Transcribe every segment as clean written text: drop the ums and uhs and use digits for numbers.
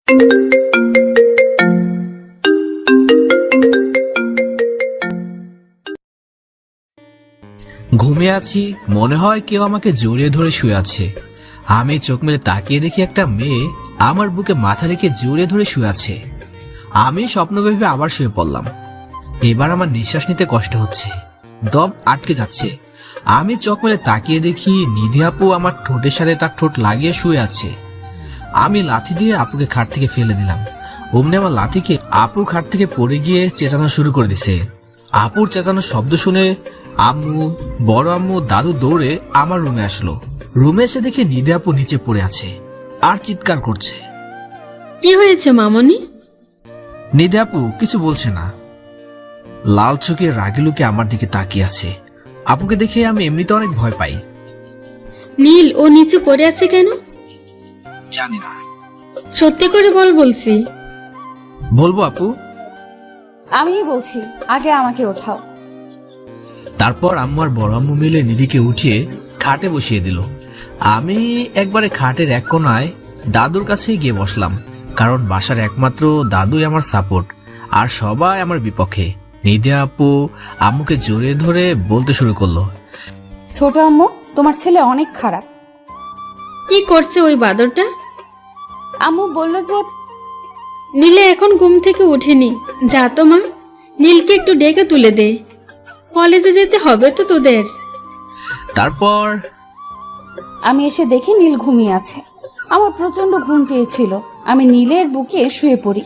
ঘুমিয়ে আছি, মনে হয় কেউ আমাকে জড়িয়ে ধরে শুয়ে আছে। আমি চোখ মেলে তাকিয়ে দেখি একটা মেয়ে আমার বুকে মাথা রেখে জড়িয়ে ধরে শুয়ে আছে। আমি স্বপ্ন ভেবে আবার শুয়ে পড়লাম। এবার আমার নিঃশ্বাস নিতে কষ্ট হচ্ছে, দম আটকে যাচ্ছে। আমি চোখ মেলে তাকিয়ে দেখি নিধি আপু আমার ঠোঁটের সাথে তার ঠোঁট লাগিয়ে শুয়ে আছে। আমি লাথি দিয়ে আপুকে খাট থেকে ফেলে দিলাম। অমনি আমার লাথিকে আপু খাট থেকে পড়ে গিয়ে চেঁচানো শুরু করে দিছে। আপুর চেঁচানোর শব্দ শুনে আম্মু, বড় আম্মু, দাদু দৌড়ে আমার রুমে আসলো। রুমে এসে দেখে নিধি আপু নিচে পড়ে আছে আর চিৎকার করছে। কি হয়েছে মামনি? নিধি আপু কিছু বলছে না, লাল চোখে রাগি লোকে আমার দিকে তাকিয়ে আছে। আপুকে দেখে আমি এমনিতে অনেক ভয় পাই। নীল, ও নিচে পড়ে আছে কেন? জানি না। সত্যি করে বল বলছি। বলবো আপু? আমিই বলছি, আগে আমাকে ওঠাও। তারপর আম্মু আর বড় আম্মু মিলে নিধিকে উঠিয়ে খাটে বসিয়ে দিল। আমি একবারে খাটের এক কোনায় দাদুর কাছে গিয়ে বসলাম, কারণ বাসার একমাত্র দাদুই আমার সাপোর্ট আর সবাই আমার বিপক্ষে। নিধি আপু আম্মুকে জড়িয়ে ধরে বলতে শুরু করলো, ছোট আম্মু, তোমার ছেলে অনেক খারাপ। কি করছে ওই বাদরটা? আম্মু বলল যে নীলে এখন ঘুম থেকে উঠেনি। যা তো মা, নীলকে একটু ডেকে তুলে দে, কলেজে যেতে হবে তো তোদের। তারপর আমি এসে দেখি নীল ঘুমিয়ে আছে। আমার প্রচন্ড ঘুম পেয়েছিল। আমি নীলের বুকে শুয়ে পড়ি,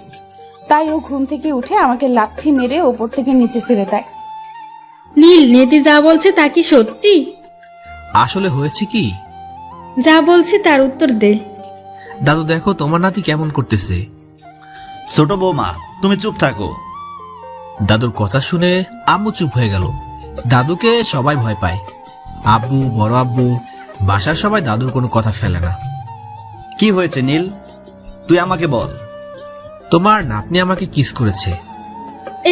তাই ও ঘুম থেকে উঠে আমাকে লাথি মেরে ওপর থেকে নিচে ফেলে দেয়। নীল, নিধি যা বলছে তা কি সত্যি? আসলে হয়েছে কি? যা বলছি তার উত্তর দে। দাদু দেখো তোমার নাতি কেমন করতেছে। ছোট বৌমা, তুমি চুপ থাকো। দাদুর কথা শুনে আম্মু চুপ হয়ে গেল। দাদুকে সবাই ভয় পায়, আব্বু, বড় আব্বু, বাসার সবাই দাদুর কোনো কথা ফেলে না। কি হয়েছে নীল, তুই আমাকে বল। তোমার নাতনি আমাকে কিস করেছে।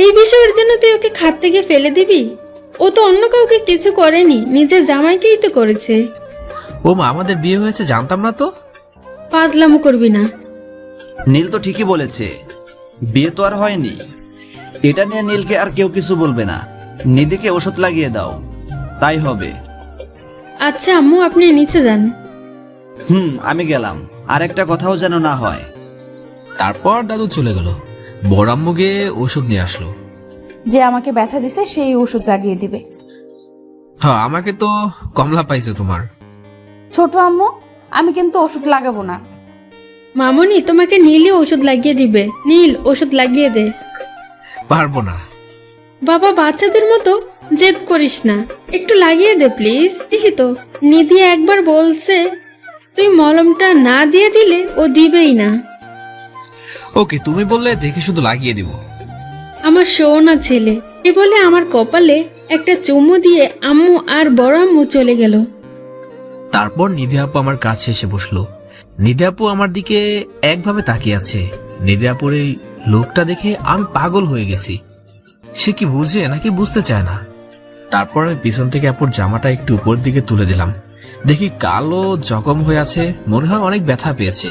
এই বিষয়ের জন্য তুই ওকে খাট থেকে ফেলে দিবি? ও তো অন্য কাউকে কিছু করেনি, নিজের জামাইকেই তো করেছে। ও মা, আমাদের বিয়ে হয়েছে জানতাম না তো। পাগলামো করবি না। নীল তো ঠিকই বলেছে, বিয়ে তো আর হয়নি। এটা নিয়ে নীলকে আর কেউ কিছু বলবে না। নিধিকে ওষুধ লাগিয়ে দাও, তাই হবে। আচ্ছা আম্মু, আপনি নিচে যান। আমি গেলাম, আর একটা কথাও যেন না হয়। তারপর দাদু চলে গেল। বড় আম্মু গিয়ে ওষুধ নিয়ে আসলো। যে আমাকে ব্যথা দিছে সেই ওষুধ লাগিয়ে দিবে। হ্যাঁ, আমাকে তো কমলা পাইছে তোমার। ছোট আম্মু, আমি কিন্তু ওষুধ লাগাবো না। মামনি, তোমাকে নীলই ওষুধ লাগিয়ে দিবে। নীল, ওষুধ লাগিয়ে দে। পারবো না। বাবা, বাচ্চাদের মতো জেদ করিস না, একটু লাগিয়ে দে প্লিজ। দেখি তো, নিধি একবার বলছে তুই মলমটা না দিয়ে দিলে ও দিবেই না। ওকে, তুমি বললে দেখে শুধু লাগিয়ে দিব। আমার সোনা ছেলে, এ বলে আমার কপালে একটা চুমু দিয়ে আম্মু আর বড় আম্মু চলে গেল। তারপর নিধি আপু আমার কাছে এসে বসলো। নিধি আপু আমার দিকে একভাবে তাকিয়ে আছে। নিধি আপুর এই লোকটা দেখে আমি পাগল হয়ে গেছি। সে কি বুঝে নাকি বুঝতে চায় না। তারপর আমি পিছন থেকে আপুর জামাটা একটু উপর দিকে তুলে দিলাম। দেখি কালো জখম হয়ে আছে, মনে হয় অনেক ব্যথা পেয়েছে।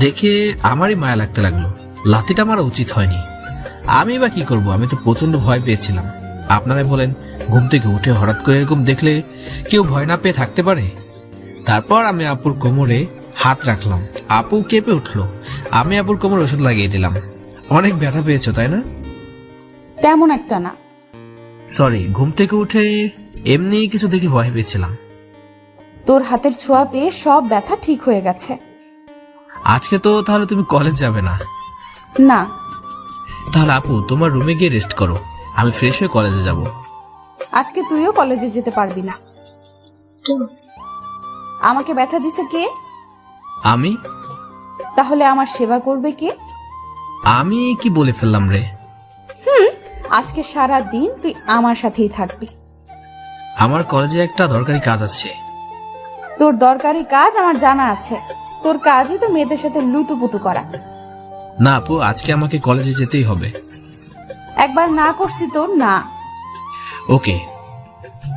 দেখে আমারই মায়া লাগতে লাগলো। লাথিটা মারা উচিত হয়নি। আমি বা কি করব, আমি তো প্রচন্ড ভয় পেয়েছিলাম। আপনারা বলেন, ঘুম থেকে উঠে হঠাৎ করে এরকম দেখলে কেউ ভয় না পেয়ে থাকতে পারে? তারপর আমি আপুর কোমরে হাত রাখলাম। আপু কেঁপে উঠলো। আমি আপুর কোমরে ওষুধ লাগিয়ে দিলাম। অনেক ব্যথা পেয়েছো তাই না? তেমন একটা না। সরি, ঘুম থেকে উঠে এমনি কিছু দেখে ভয় পেয়েছিলাম। তোর হাতের ছোঁয়া পেয়ে সব ব্যথা ঠিক হয়ে গেছে। আজকে তো তাহলে তুমি কলেজ যাবে না? না। তাহলে আপু তোমার রুমে গিয়ে রেস্ট করো, আমি ফ্রেশ হয়ে কলেজে যাব। আজকে তুইও কলেজে যেতে পারবি না। আমাকে ব্যথা দিছে কে? আমি? তাহলে আমার সেবা করবে কে? আমি কি বলে ফেললাম রে? আজকে সারা দিন তুই আমার সাথেই থাকবি। আমার কলেজে একটা দরকারি কাজ আছে। তোর দরকারি কাজ আমার জানা আছে। তোর কাজই তো মেয়েদের সাথে লুতুপুতু করা। না আপু, আজকে আমাকে কলেজে যেতেই হবে। একবার না করছি তোর না। ওকে,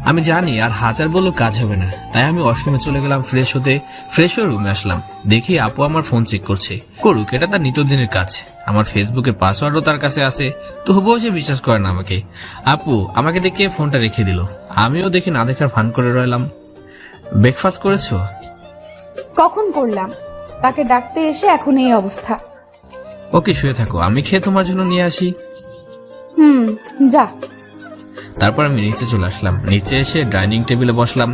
আমি জানি আর হাজার বললেও কাজ হবে না, তাই আমি ওয়াশরুমে চলে গেলাম ফ্রেশ হতে। ফ্রেশ হয়ে রুমে আসলাম, দেখি আপু আমার ফোন চেক করছে। করুক, এটা তার নিত্যদিনের কাজ। আমার ফেসবুকের পাসওয়ার্ডও তার কাছে আছে, তবুও সে বিশ্বাস করে না আমাকে। আপু আমাকে দেখে ফোনটা রেখে দিল, আমিও দেখি না দেখার ভান করে রইলাম। ব্রেকফাস্ট করেছো? কখন করলাম? তাকে ডাকতে এসে এখন এই অবস্থা। ওকে, শুয়ে থাকো, আমি খেয়ে তোমার জন্য নিয়ে আসি। যা। তারপর আমি নিচে চলে আসলাম। নিচে এসে ডাইনিং টেবিলে বসলাম।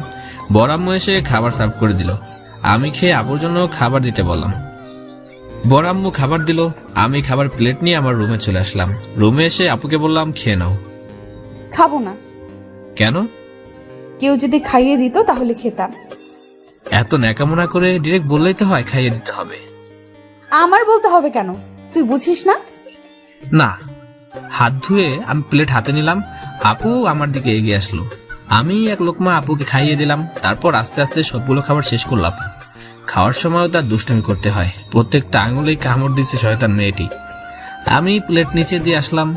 বড় আম্মু এসে খাবার সার্ভ করে দিল। আমি খেয়ে আপুর জন্য খাবার দিতে বললাম। বড় আম্মু খাবার দিল, আমি খাবার প্লেট নিয়ে আমার রুমে চলে আসলাম। রুমে এসে আপুকে বললাম খেয়ে নাও। খাবো না। কেন? কেউ যদি খাইয়ে দিত তাহলে খেতাম। এত ন্যাকামোনা করে ডিরেক্ট বললেই তো হয় খাইয়ে দিতে হবে। আমার বলতে হবে কেন? তুই বুঝিস না? না। হাত ধুয়ে আমি প্লেট হাতে নিলাম, আপু আমার দিকে এগিয়ে আসলো। আমি এক লোকমা আপুকে খাইয়ে দিলাম। তারপর আস্তে আস্তে সবগুলো খাবার শেষ করলাম। খাওয়ার সময়ও তার দুষ্টামি করতে হয়, প্রত্যেকটা আঙুলেই কামড় দিচ্ছে শয়তান মেয়েটি। আমি প্লেট নিচে দিয়ে আসলাম,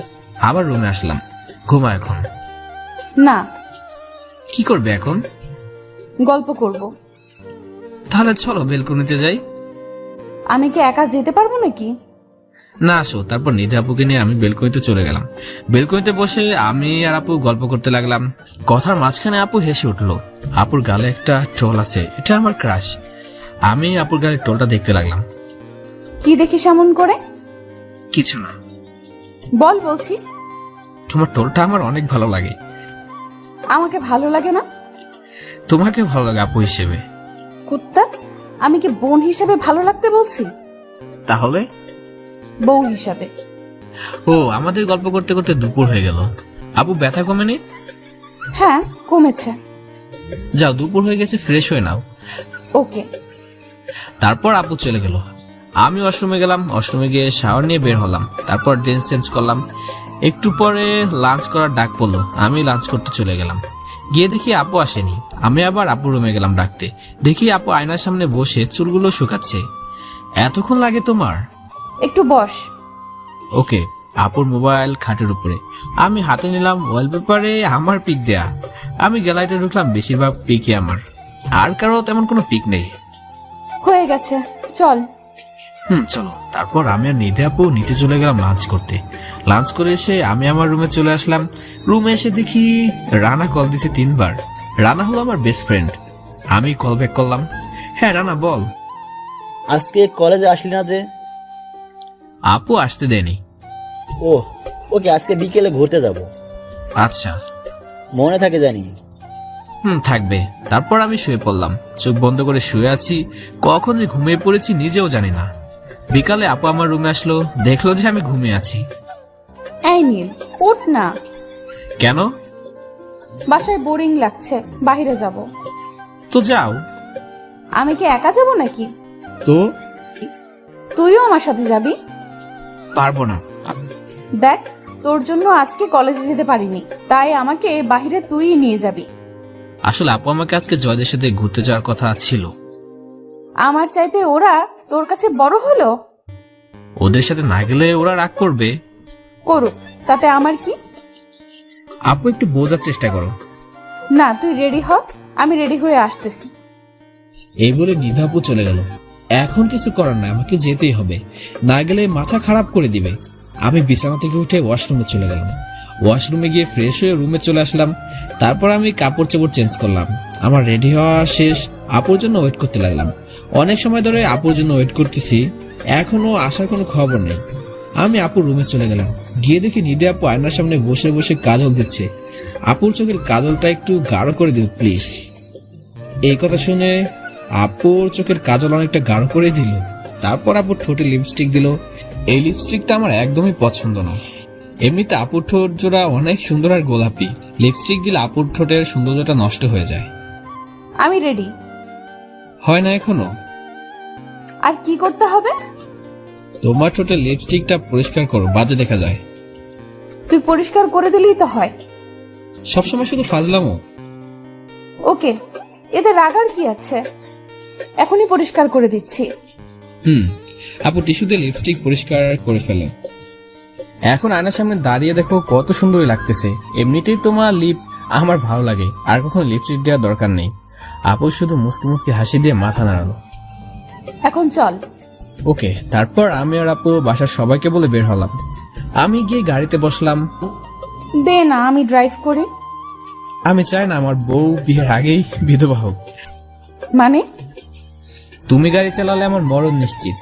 আবার রুমে আসলাম। ঘুমা এখন। না। কি করবে এখন? গল্প করব। তাহলে চলো বেলকনিতে যাই। আমি কি একা যেতে পারবো নাকি? না, আসো। তারপর নিধি আপুকে নিয়ে আমি বেলকনিতে চলে গেলাম। বেলকনিতে বসে আমি আর আপু গল্প করতে লাগলাম। কথার মাঝখানে আপু হেসে উঠলো। আপুর গালে একটা টোল আছে, এটা আমার ক্রাশ। আমি আপুর গালের টোলটা দেখতে লাগলাম। কি দেখিস এমন করে? কিছু না। বল বলছি। তোমার টোলটা আমার অনেক ভালো লাগে। আমাকে ভালো লাগে না? তোমাকে ভালো লাগে আপু হিসেবে। কুত্তা, আমি কি বোন হিসাবে ভালো লাগতে বলছি? তাহলে? বউ হিসাবে। ও, আমাদের গল্প করতে করতে দুপুর হয়ে গেল। আপু ব্যথা কমেনি? হ্যাঁ, কমেছে। যাও, দুপুর হয়ে গেছে, ফ্রেশ হয়ে নাও। ওকে। তারপর আপু চলে গেল। আমি ওয়াশরুমে গেলাম। ওয়াশরুমে গিয়ে শাওয়ার নিয়ে বের হলাম। তারপর ড্রেস চেঞ্জ করলাম। একটু পরে লাঞ্চ করার ডাক পড়লো। আমি লাঞ্চ করতে চলে গেলাম। গিয়ে দেখি আপু আসেনি। আমি আবার আপু রুমে গেলাম ডাকতে। দেখি আপু আয়নার সামনে বসে চুলগুলো শুকাচ্ছে। এতক্ষণ লাগে তোমার? একটু বস। ওকে। আপুর মোবাইল খাটের উপরে। আমি হাতে নিলাম, ওয়ালপেপারে আমার পিক দেয়া। আমি গ্যালারিতে ঢুকলাম, বেশিরভাগ পিকই আমার, আর কারো তেমন কোনো পিক নেই। হয়ে গেছে, চল। চলো। তারপর আমি আর নিধি আপু নিচে চলে গেলাম লাঞ্চ করতে। লাঞ্চ করে এসে আমি আমার রুমে চলে আসলাম। রুমে এসে দেখি রানা কল দিছে 3 বার। রানা হলো আমার বেস্ট ফ্রেন্ড। আমি কল ব্যাক করলাম। হ্যাঁ রানা, বল। আজকে কলেজে আসলি না যে? আপু আসতে দেয়নি। ও, ওকে, আজকে বিকেলে ঘুরতে যাব। আচ্ছা। মনে থাকে জানি। থাকবে। তারপর আমি শুয়ে পড়লাম। চোখ বন্ধ করে শুয়ে আছি, কখন যে ঘুমিয়ে পড়েছি নিজেও জানি না। বিকালে আপু আমার রুমে আসলো, দেখলো যে আমি ঘুমিয়ে আছি। এই নীল, উঠ না। কেন? বাসায় বোরিং লাগছে, বাইরে যাব। তো যাও। আমি কি একা যাব নাকি? তো? তুইও আমার সাথে যাবি? পারবো না। দেখ, তোর জন্য আজকে কলেজে যেতে পারিনি, তাই আমাকে বাইরে তুই নিয়ে যাবি। আসলে আপু আমাকে আজকে জয়দের সাথে ঘুরতে যাওয়ার কথা ছিল। আমার চাইতে ওরা তোর কাছে বড় হলো? ওদের সাথে না গেলে ওরা রাগ করবে। করুক, তাতে আমার কি? আপু একটু বোঝার চেষ্টা করো। না, তুই রেডি হ, আমি রেডি হয়ে আসতেছি। এই বলে নিধি আপু চলে গেল। এখন কিছু করার নাই, আমাকে যেতেই হবে, না গেলে মাথা খারাপ করে দিবে। আমি বিছানা থেকে উঠে ওয়াশরুমে চলে গেলাম। ওয়াশরুমে গিয়ে ফ্রেশ হয়ে রুমে চলে আসলাম। তারপর আমি কাপড় চোপড় চেঞ্জ করলাম। আমার রেডি হওয়া শেষ। আপুর জন্য ওয়েট করতে লাগলাম। অনেক সময় ধরে আপুর জন্য ওয়েট করতেছি, এখনো আসার কোনো খবর নেই। আমি আপুর রুমে চলে গেলাম। গিয়ে দেখি নিধি আপু আয়নার সামনে বসে বসে কাজল দিচ্ছে। আপুর চোখের কাজলটা একটু গাঢ় করে দিন প্লিজ। এই কথা শুনে আপুর চোখের কাজল অনেকটা গাঢ় করে দিল। তারপর আপুর ঠোঁটে লিপস্টিক দিল। এই লিপস্টিকটা আমার একদমই পছন্দ না। এমনিতে আপুর ঠোঁট জোড়া অনেক সুন্দর আর গোলাপি, লিপস্টিক দিলে আপুর ঠোঁটের সৌন্দর্যটা নষ্ট হয়ে যায়। আমি রেডি। হয় না এখনো? আর কি করতে হবে? তোমার ঠোঁটের লিপস্টিকটা পরিষ্কার করো, বাজে দেখা যায়। তুই পরিষ্কার করে দিলেই তো হয়। সবসময় শুধু ফাজলামো। ওকে, এতে রাগার কি আছে? এখনই পরিষ্কার করে দিচ্ছি। আপু টিস্যু দিয়ে লিপস্টিক পরিষ্কার করে ফেলে। এখন আয়নার সামনে দাঁড়িয়ে দেখো কত সুন্দরই লাগতেছে। এমনিতেই তোমার লিপ আমার ভালো লাগে, আর কখনো লিপস্টিক দেওয়ার দরকার নেই। আপু শুধু মুসকি মুসকি হাসি দিয়ে মাথা নাড়ালো। এখন চল। ওকে, তারপর আমি আর আপু বাসার সবাইকে বলে বের হলাম। আমি গিয়ে গাড়িতে বসলাম। দে না, আমি ড্রাইভ করি। আমি চাই না আমার বউ বিয়ের আগেই বিধবা হোক। মানে? তুমি গাড়ি চালালে আমার মরণ নিশ্চিত।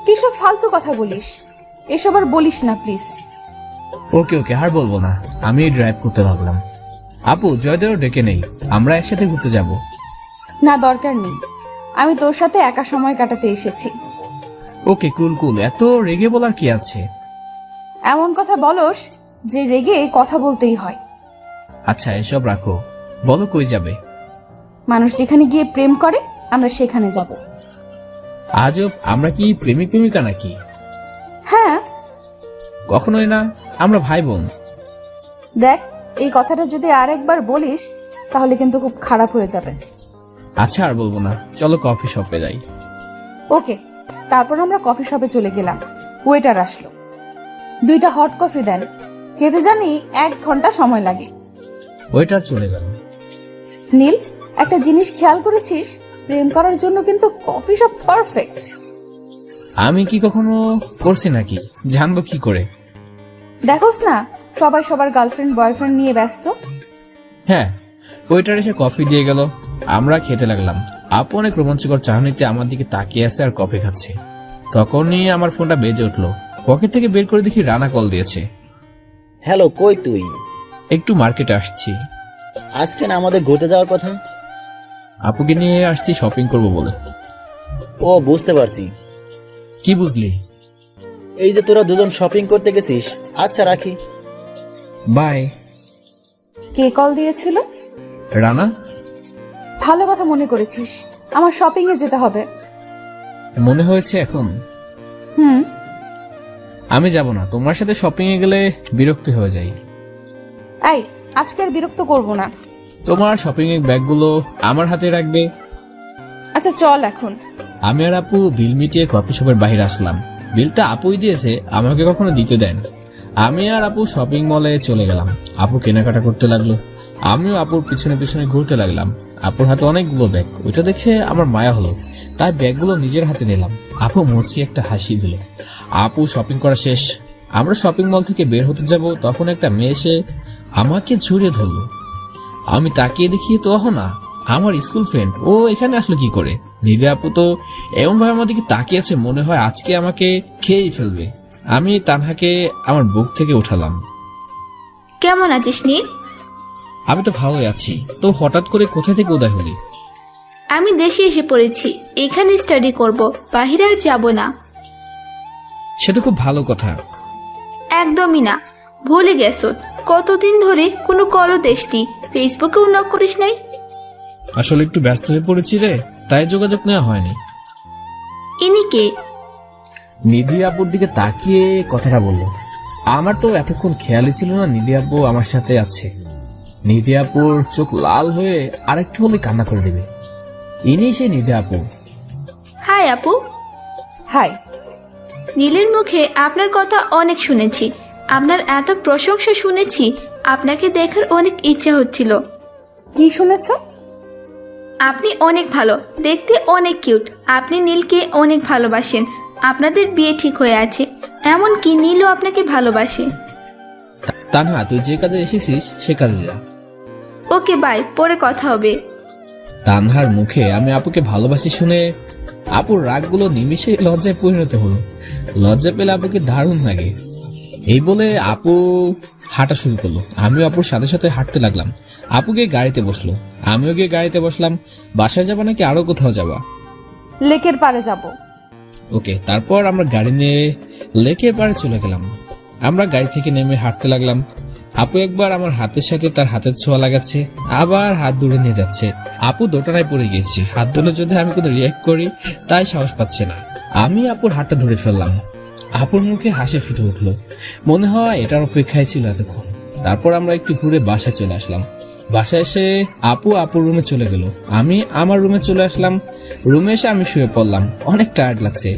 কিসব ফালতু কথা বলিস? এসব আর বলিস না প্লিজ। ওকে ওকে, আর বলবো না। আমি ড্রাইভ করতে লাগলাম। আপু জয়দেরও ডেকে নেই, আমরা একসাথে ঘুরতে যাব। না, দরকার নেই, আমি তোর সাথে একা সময় কাটাতে এসেছি। ওকে কুল কুল, এত রেগে বলার কি আছে? এমন কথা বলস যে রেগে কথা বলতেই হয়। আচ্ছা এসব রাখো, বলো কই যাবে? মানুষ যেখানে গিয়ে প্রেম করে আমরা সেখানে যাব। আজব, আমরা কি প্রেমিক প্রেমিকা নাকি? হ্যাঁ। কখনোই না, আমরা ভাই বোন। দেখ, এই কথাটা যদি আর একবার বলিস তাহলে কিন্তু খুব খারাপ হয়ে যাবে। আচ্ছা আর বলবো না, চলো কফি শপে যাই। ওকে। তারপর আমরা কফি শপে চলে গেলাম। ওয়েটার আসলো। 2টা হট কফি দেন। খেতে জানি 1 ঘন্টা সময় লাগে। ওয়েটার চলে গেল। নীল, একটা জিনিস খেয়াল করেছিস? প্রেম করার জন্য কিন্তু কফি শপ পারফেক্ট। আমি কি কখনো করছি নাকি? জানবো কি করে? দেখোস না, সবাই সবার গার্লফ্রেন্ড বয়ফ্রেন্ড নিয়ে ব্যস্ত। হ্যাঁ, ওয়েটার এসে কফি দিয়ে গেল। আমরা খেতে লাগলাম। আপু অনেক রোমাঞ্চকর চাহনিতে আমার দিকে তাকিয়ে আছে আর কফি খাচ্ছে। তখনই আমার ফোনটা বেজে উঠলো। পকেট থেকে বের করে দেখি রানা কল দিয়েছে। হ্যালো, কই তুই? একটু মার্কেটে আসছি। আজকে না আমাদের ঘুরতে যাওয়ার কথা? আপুকে নিয়ে আসছি শপিং করব বলে। ও, বুঝতে পারছি। কি বুঝলি? এই যে তোরা দুজন শপিং করতে গেছিস। আচ্ছা রাখি। বাই। কে কল দিয়েছিল? রানা। ভালো কথা মনে করেছিস। আমার শপিং এ যেতে হবে। মনে হয়েছে এখন? হুম। আমি যাব না, তোমার সাথে শপিং এ গেলে বিরক্ত হয়ে যাই। এই, আজকে আর বিরক্ত করব না। তোমার শপিং এর ব্যাগগুলো আমার হাতে রাখবে। আচ্ছা চল এখন। আমি আর আপু বিল মিটিয়ে কফি শপের বাইরে আসলাম। বিলটা আপুই দিয়েছে, আমাকে কখনো দিতে দেন। আমি আর আপু শপিং মলে চলে গেলাম। আপু কেনাকাটা করতে লাগলো, আমিও আপুর পিছনে পিছনে ঘুরতে লাগলাম। আপুর হাতে অনেকগুলো ব্যাগ, ওইটা দেখে আমার মায়া হলো, তাই ব্যাগগুলো নিজের হাতে নিলাম। আপু মুচকি একটা হাসি দিল। আপু শপিং করা শেষ। আমরা শপিং মল থেকে বের হতে যাব, তখন একটা মেয়ে এসে আমাকে জড়িয়ে ধরলো। আমি তাকিয়ে দেখি তো না, আমার স্কুল ফ্রেন্ড। ও এখানে আসলো কি করে? নিদে আপু তো এমন ভাবে আমার দিকে তাকিয়েছে, মনে হয় আজকে আমাকে খেয়েই ফেলবে। আমি তানহাকে আমার বুক থেকে উঠালাম। কেমন আছিস নীল? আমি তো ভালোই আছি, তো হঠাৎ করে কোথা থেকে উদয় হলি? আমি দেশে এসে পড়েছি, এখানে স্টাডি করব, বাহিরে আর যাব না। সে তো খুব ভালো কথা। একদমই না, ভুলে গেছো কতদিন ধরে কোনো কলও দেশনি, ফেসবুকেও নক করিস নাই। আসলে একটু ব্যস্ত হয়ে পড়েছি রে, তাই যোগাযোগ নেওয়া হয়নি। ইনি কে? নিধি আপুর দিকে তাকিয়ে কথাটা বলল। আমার তো এতক্ষণ খেয়ালই ছিল না নিধি আপু আমার সাথে আছে। নিধি আপুর চোখ লাল হয়ে আরেকটু হলে কান্না করে দেবে। ইনি সেই নিধি আপু। হাই আপু। হাই। নীলের মুখে আপনার কথা অনেক শুনেছি, আপনার এত প্রশংসা শুনেছি, আপনাকে দেখার অনেক ইচ্ছা হচ্ছিল। কি শুনেছো? আপনি অনেক ভালো, দেখতে অনেক কিউট, আপনি নীলকে অনেক ভালোবাসেন, আপনাদের বিয়ে ঠিক হয়ে আছে, এমনকি নীলও আপনাকে ভালোবাসে। তানহা, তুই যে কাজে এসেছিস সে কাজে যা। ওকে বাই, পরে কথা হবে। তানহার মুখে আমি আপুকে ভালোবাসি শুনে আপুর রাগগুলো নিমিষে লজ্জায় পরিণত হলো। লজ্জা পেলে আপুকে দারুণ লাগে। এই বলে আপু হাঁটা শুরু করলো। আমিও আপুর সাথে সাথে হাঁটতে লাগলাম। আপু গিয়ে গাড়িতে বসলো, আমিও গিয়ে গাড়িতে বসলাম। বাসায় যাবা নাকি আরো কোথাও যাবা? লেকের পাড়ে যাব। ওকে, তারপর আমরা গাড়ি নিয়ে লেকের পাড়ে চলে গেলাম। আমরা গাড়ি থেকে নেমে হাঁটতে লাগলাম। আপু একবার আমার হাতের সাথে তার হাতের ছোঁয়া লাগাচ্ছে, আবার হাত দূরে নিয়ে যাচ্ছে। আপু দোটানায় পড়ে গেছে, হাত ধরে যদি আমি কোনো রিয়াক্ট করি তাই সাহস পাচ্ছে না। আমি আপুর হাতটা ধরে ফেললাম। আপুর মুখে হাসি ফুটে উঠলো, মনে হয় এটার অপেক্ষায় ছিল এতক্ষণ। তারপর আমরা একটু ঘুরে বাসায় চলে আসলাম। বাসায় এসে আপু আপুর রুমে চলে গেল, আমি আমার রুমে চলে আসলাম। রুমে এসে আমি শুয়ে পড়লাম, অনেক টায়ার্ড লাগছে।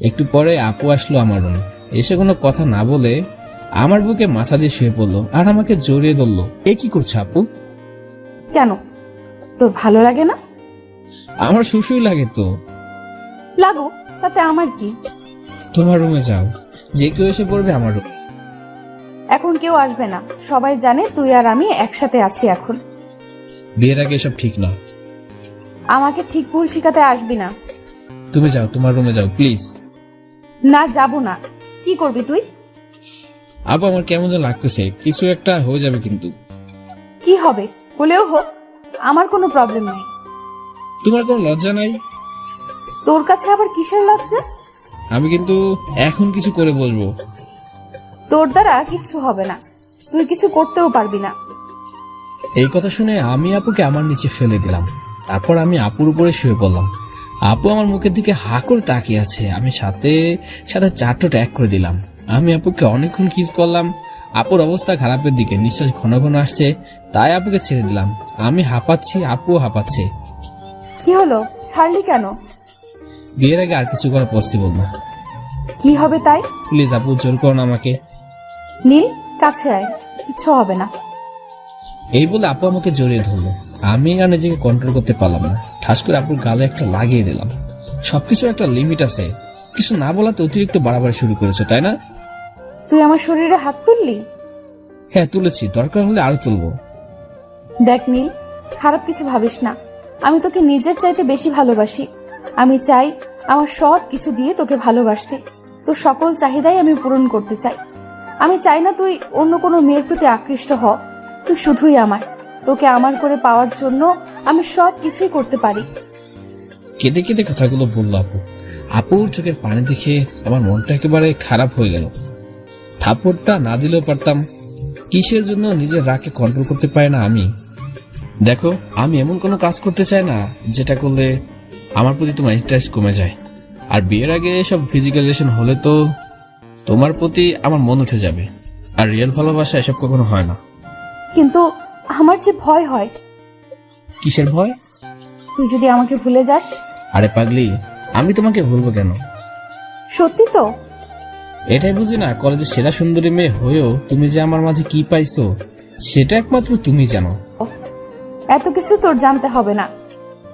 একটু পরে আপু আসলো আমার রুমে, এসে কোনো কথা না বলে আমার বুকে মাথা দিয়ে শুয়ে পড়লো আর আমাকে জড়িয়ে ধরলো। এ কি করছে আপু? কেন, তোর ভালো লাগে না? আমার শুশুই লাগে তো। লাগুক, তাতে আমার কি? তোমার রুমে যাও, যে কেউ এসে পড়বে আমার রুম। এখন কেউ আসবে না, সবাই জানে তুই আর আমি একসাথে আছি এখন। বিয়ের আগে এসব ঠিক না। আমাকে ঠিক ভুল শিখাতে আসবি না। তুমি যাও, তোমার রুমে যাও প্লিজ। না, যাব না। কি করবি তুই? আপু আমার কেমন যেন লাগতেছে, কিছু একটা হয়ে যাবে কিন্তু। কি হবে? হলেও হোক, আমার কোনো প্রবলেম নেই। তোমার কোনো লজ্জা নাই? তোর কাছে আবার কিসের লজ্জা? আমি কিন্তু এখন কিছু করে বসবো। তোর দ্বারা কিচ্ছু হবে না, তুই কিছু করতেও পারবি না। এই কথা শুনে আমি আপুকে আমার নিচে ফেলে দিলাম। তারপর আমি আপুর উপরে শুয়ে পড়লাম। আপু আমার মুখের দিকে হা করে তাকিয়ে আছে। আমি সাথে সাথে চারটো ট্যাগ করে দিলাম। আমি আপুকে অনেকক্ষণ কিস করলাম। আপুর অবস্থা খারাপের দিকে, নিঃশ্বাস ঘন ঘন আসছে, তাই আপুকে ছেড়ে দিলাম। আমি হাঁপাচ্ছি, আপুও হাঁপাচ্ছে। কি হলো, ছাড়লি কেন? বিয়ের আগে আর কিছু করা পসিবল না। কি হবে তাই? প্লিজ আপু, জোর করো না আমাকে। নীল, কাছে আয়, কিচ্ছু হবে না। এই বলে আপু আমাকে জড়িয়ে ধরলো। আমি আর নিজেকে কন্ট্রোল করতে পারলাম না। ঠাস করে আপুর গালে একটা লাগিয়ে দিলাম। সবকিছু একটা লিমিট আছে। কিছু না বলাতে অতিরিক্ত বাড়াবাড়ি শুরু করেছো, তাই না? তুই আমার শরীরে হাত তুললি? হ্যাঁ তুলেছি, দরকার হলে আরো তুলবো। দেখ নীল, খারাপ কিছু ভাবিস না। আমি তোকে নিজের চাইতে বেশি ভালোবাসি। আমি চাই আমার সব কিছু দিয়ে তোকে ভালোবাসতে। তোর সকল চাহিদাই আমি পূরণ করতে চাই। আমি চাই না তুই অন্য কোনো মেয়ের প্রতি আকৃষ্ট হ। তুই শুধুই আমার। তোকে আমার করে পাওয়ার জন্য আমি সব কিছুই করতে পারি। কেঁদে কেঁদে কথাগুলো বললো আপু। আপুর চোখের পানি দেখে আমার মনটা একেবারে খারাপ হয়ে গেল। থাপ্পড়টা না দিলেও পারতাম। কিসের জন্য নিজের রাগকে কন্ট্রোল করতে পারি না আমি? দেখো, আমি এমন কোনো কাজ করতে চাই না যেটা করলে আমার প্রতি তোমার ইন্টারেস্ট কমে যায়। আর বিয়ের আগে সব ফিজিক্যাল রিলেশন হলে তো তোমার প্রতি আমার মন উঠে যাবে। আর রিয়েল ভালোবাসা এসব কখনো হয় না। কিন্তু আমার যে ভয় হয়। কিসের ভয়? তুই যদি আমাকে ভুলে যাস। আরে পাগলি, আমি তোমাকে ভুলবো কেন? সত্যি তো? এটাই বুঝি না, কলেজের সেরা সুন্দরী মেয়ে হয়েও তুমি যে আমার মাঝে কি পাইছো সেটা একমাত্র তুমি জানো। এত কিছু তোর জানতে হবে না।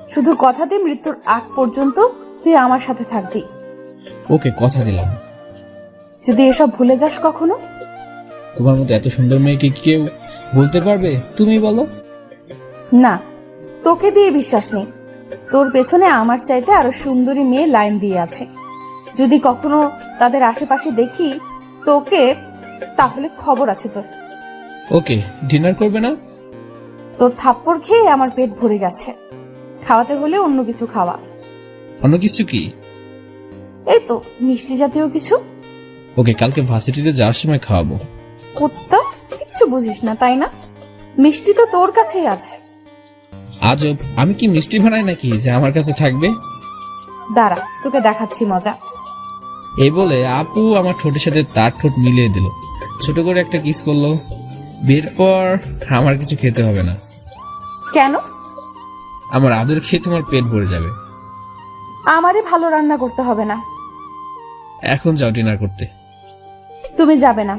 শুধু কথা দে, মৃত্যুর আগ পর্যন্ত তুই আমার সাথে থাকবি। ওকে, কথা দিলাম। যদি এসব ভুলে যাস কখনো। তোমার মতো এত সুন্দর মেয়েকে কি কেউ বলতে পারবে? তুমি বলো। না, তোকে দিয়ে বিশ্বাস নেই। তোর পেছনে আমার চাইতে আরো সুন্দরী মেয়ে লাইন দিয়ে আছে। যদি কখনো তাদের আশেপাশে দেখি তোকে, তাহলে খবর আছে তোর। ওকে, ডিনার করবে না? তোর থাপ্পড় খেয়ে আমার পেট ভরে গেছে। খাওয়াতে হলে অন্য কিছু খাওয়া। অন্য কিছু কি? এই তো মিষ্টি জাতীয় কিছু। ওকে, কালকে ভার্সিটিতে যাওয়ার সময় খাওয়াবো। কুত্তা, কিচ্ছু বুঝিস না তাই না? মিষ্টি তো তোর কাছেই আছে। আজব, আমি কি মিষ্টি বানাই নাকি যে আমার কাছে থাকবে? দাঁড়া, তোকে দেখাচ্ছি মজা। এই বলে আপু আমার ঠোঁটের সাথে তার ঠোঁট মিলিয়ে দিল। ছোট করে একটা কিস করলো। বিয়ের পর আমার কিছু খেতে হবে না। কেন? আমার আদর খেয়ে তোমার পেট ভরে যাবে। আমারে ভালো রান্না করতে হবে না। এখন যাও ডিনার করতে। তুমি যাবে না।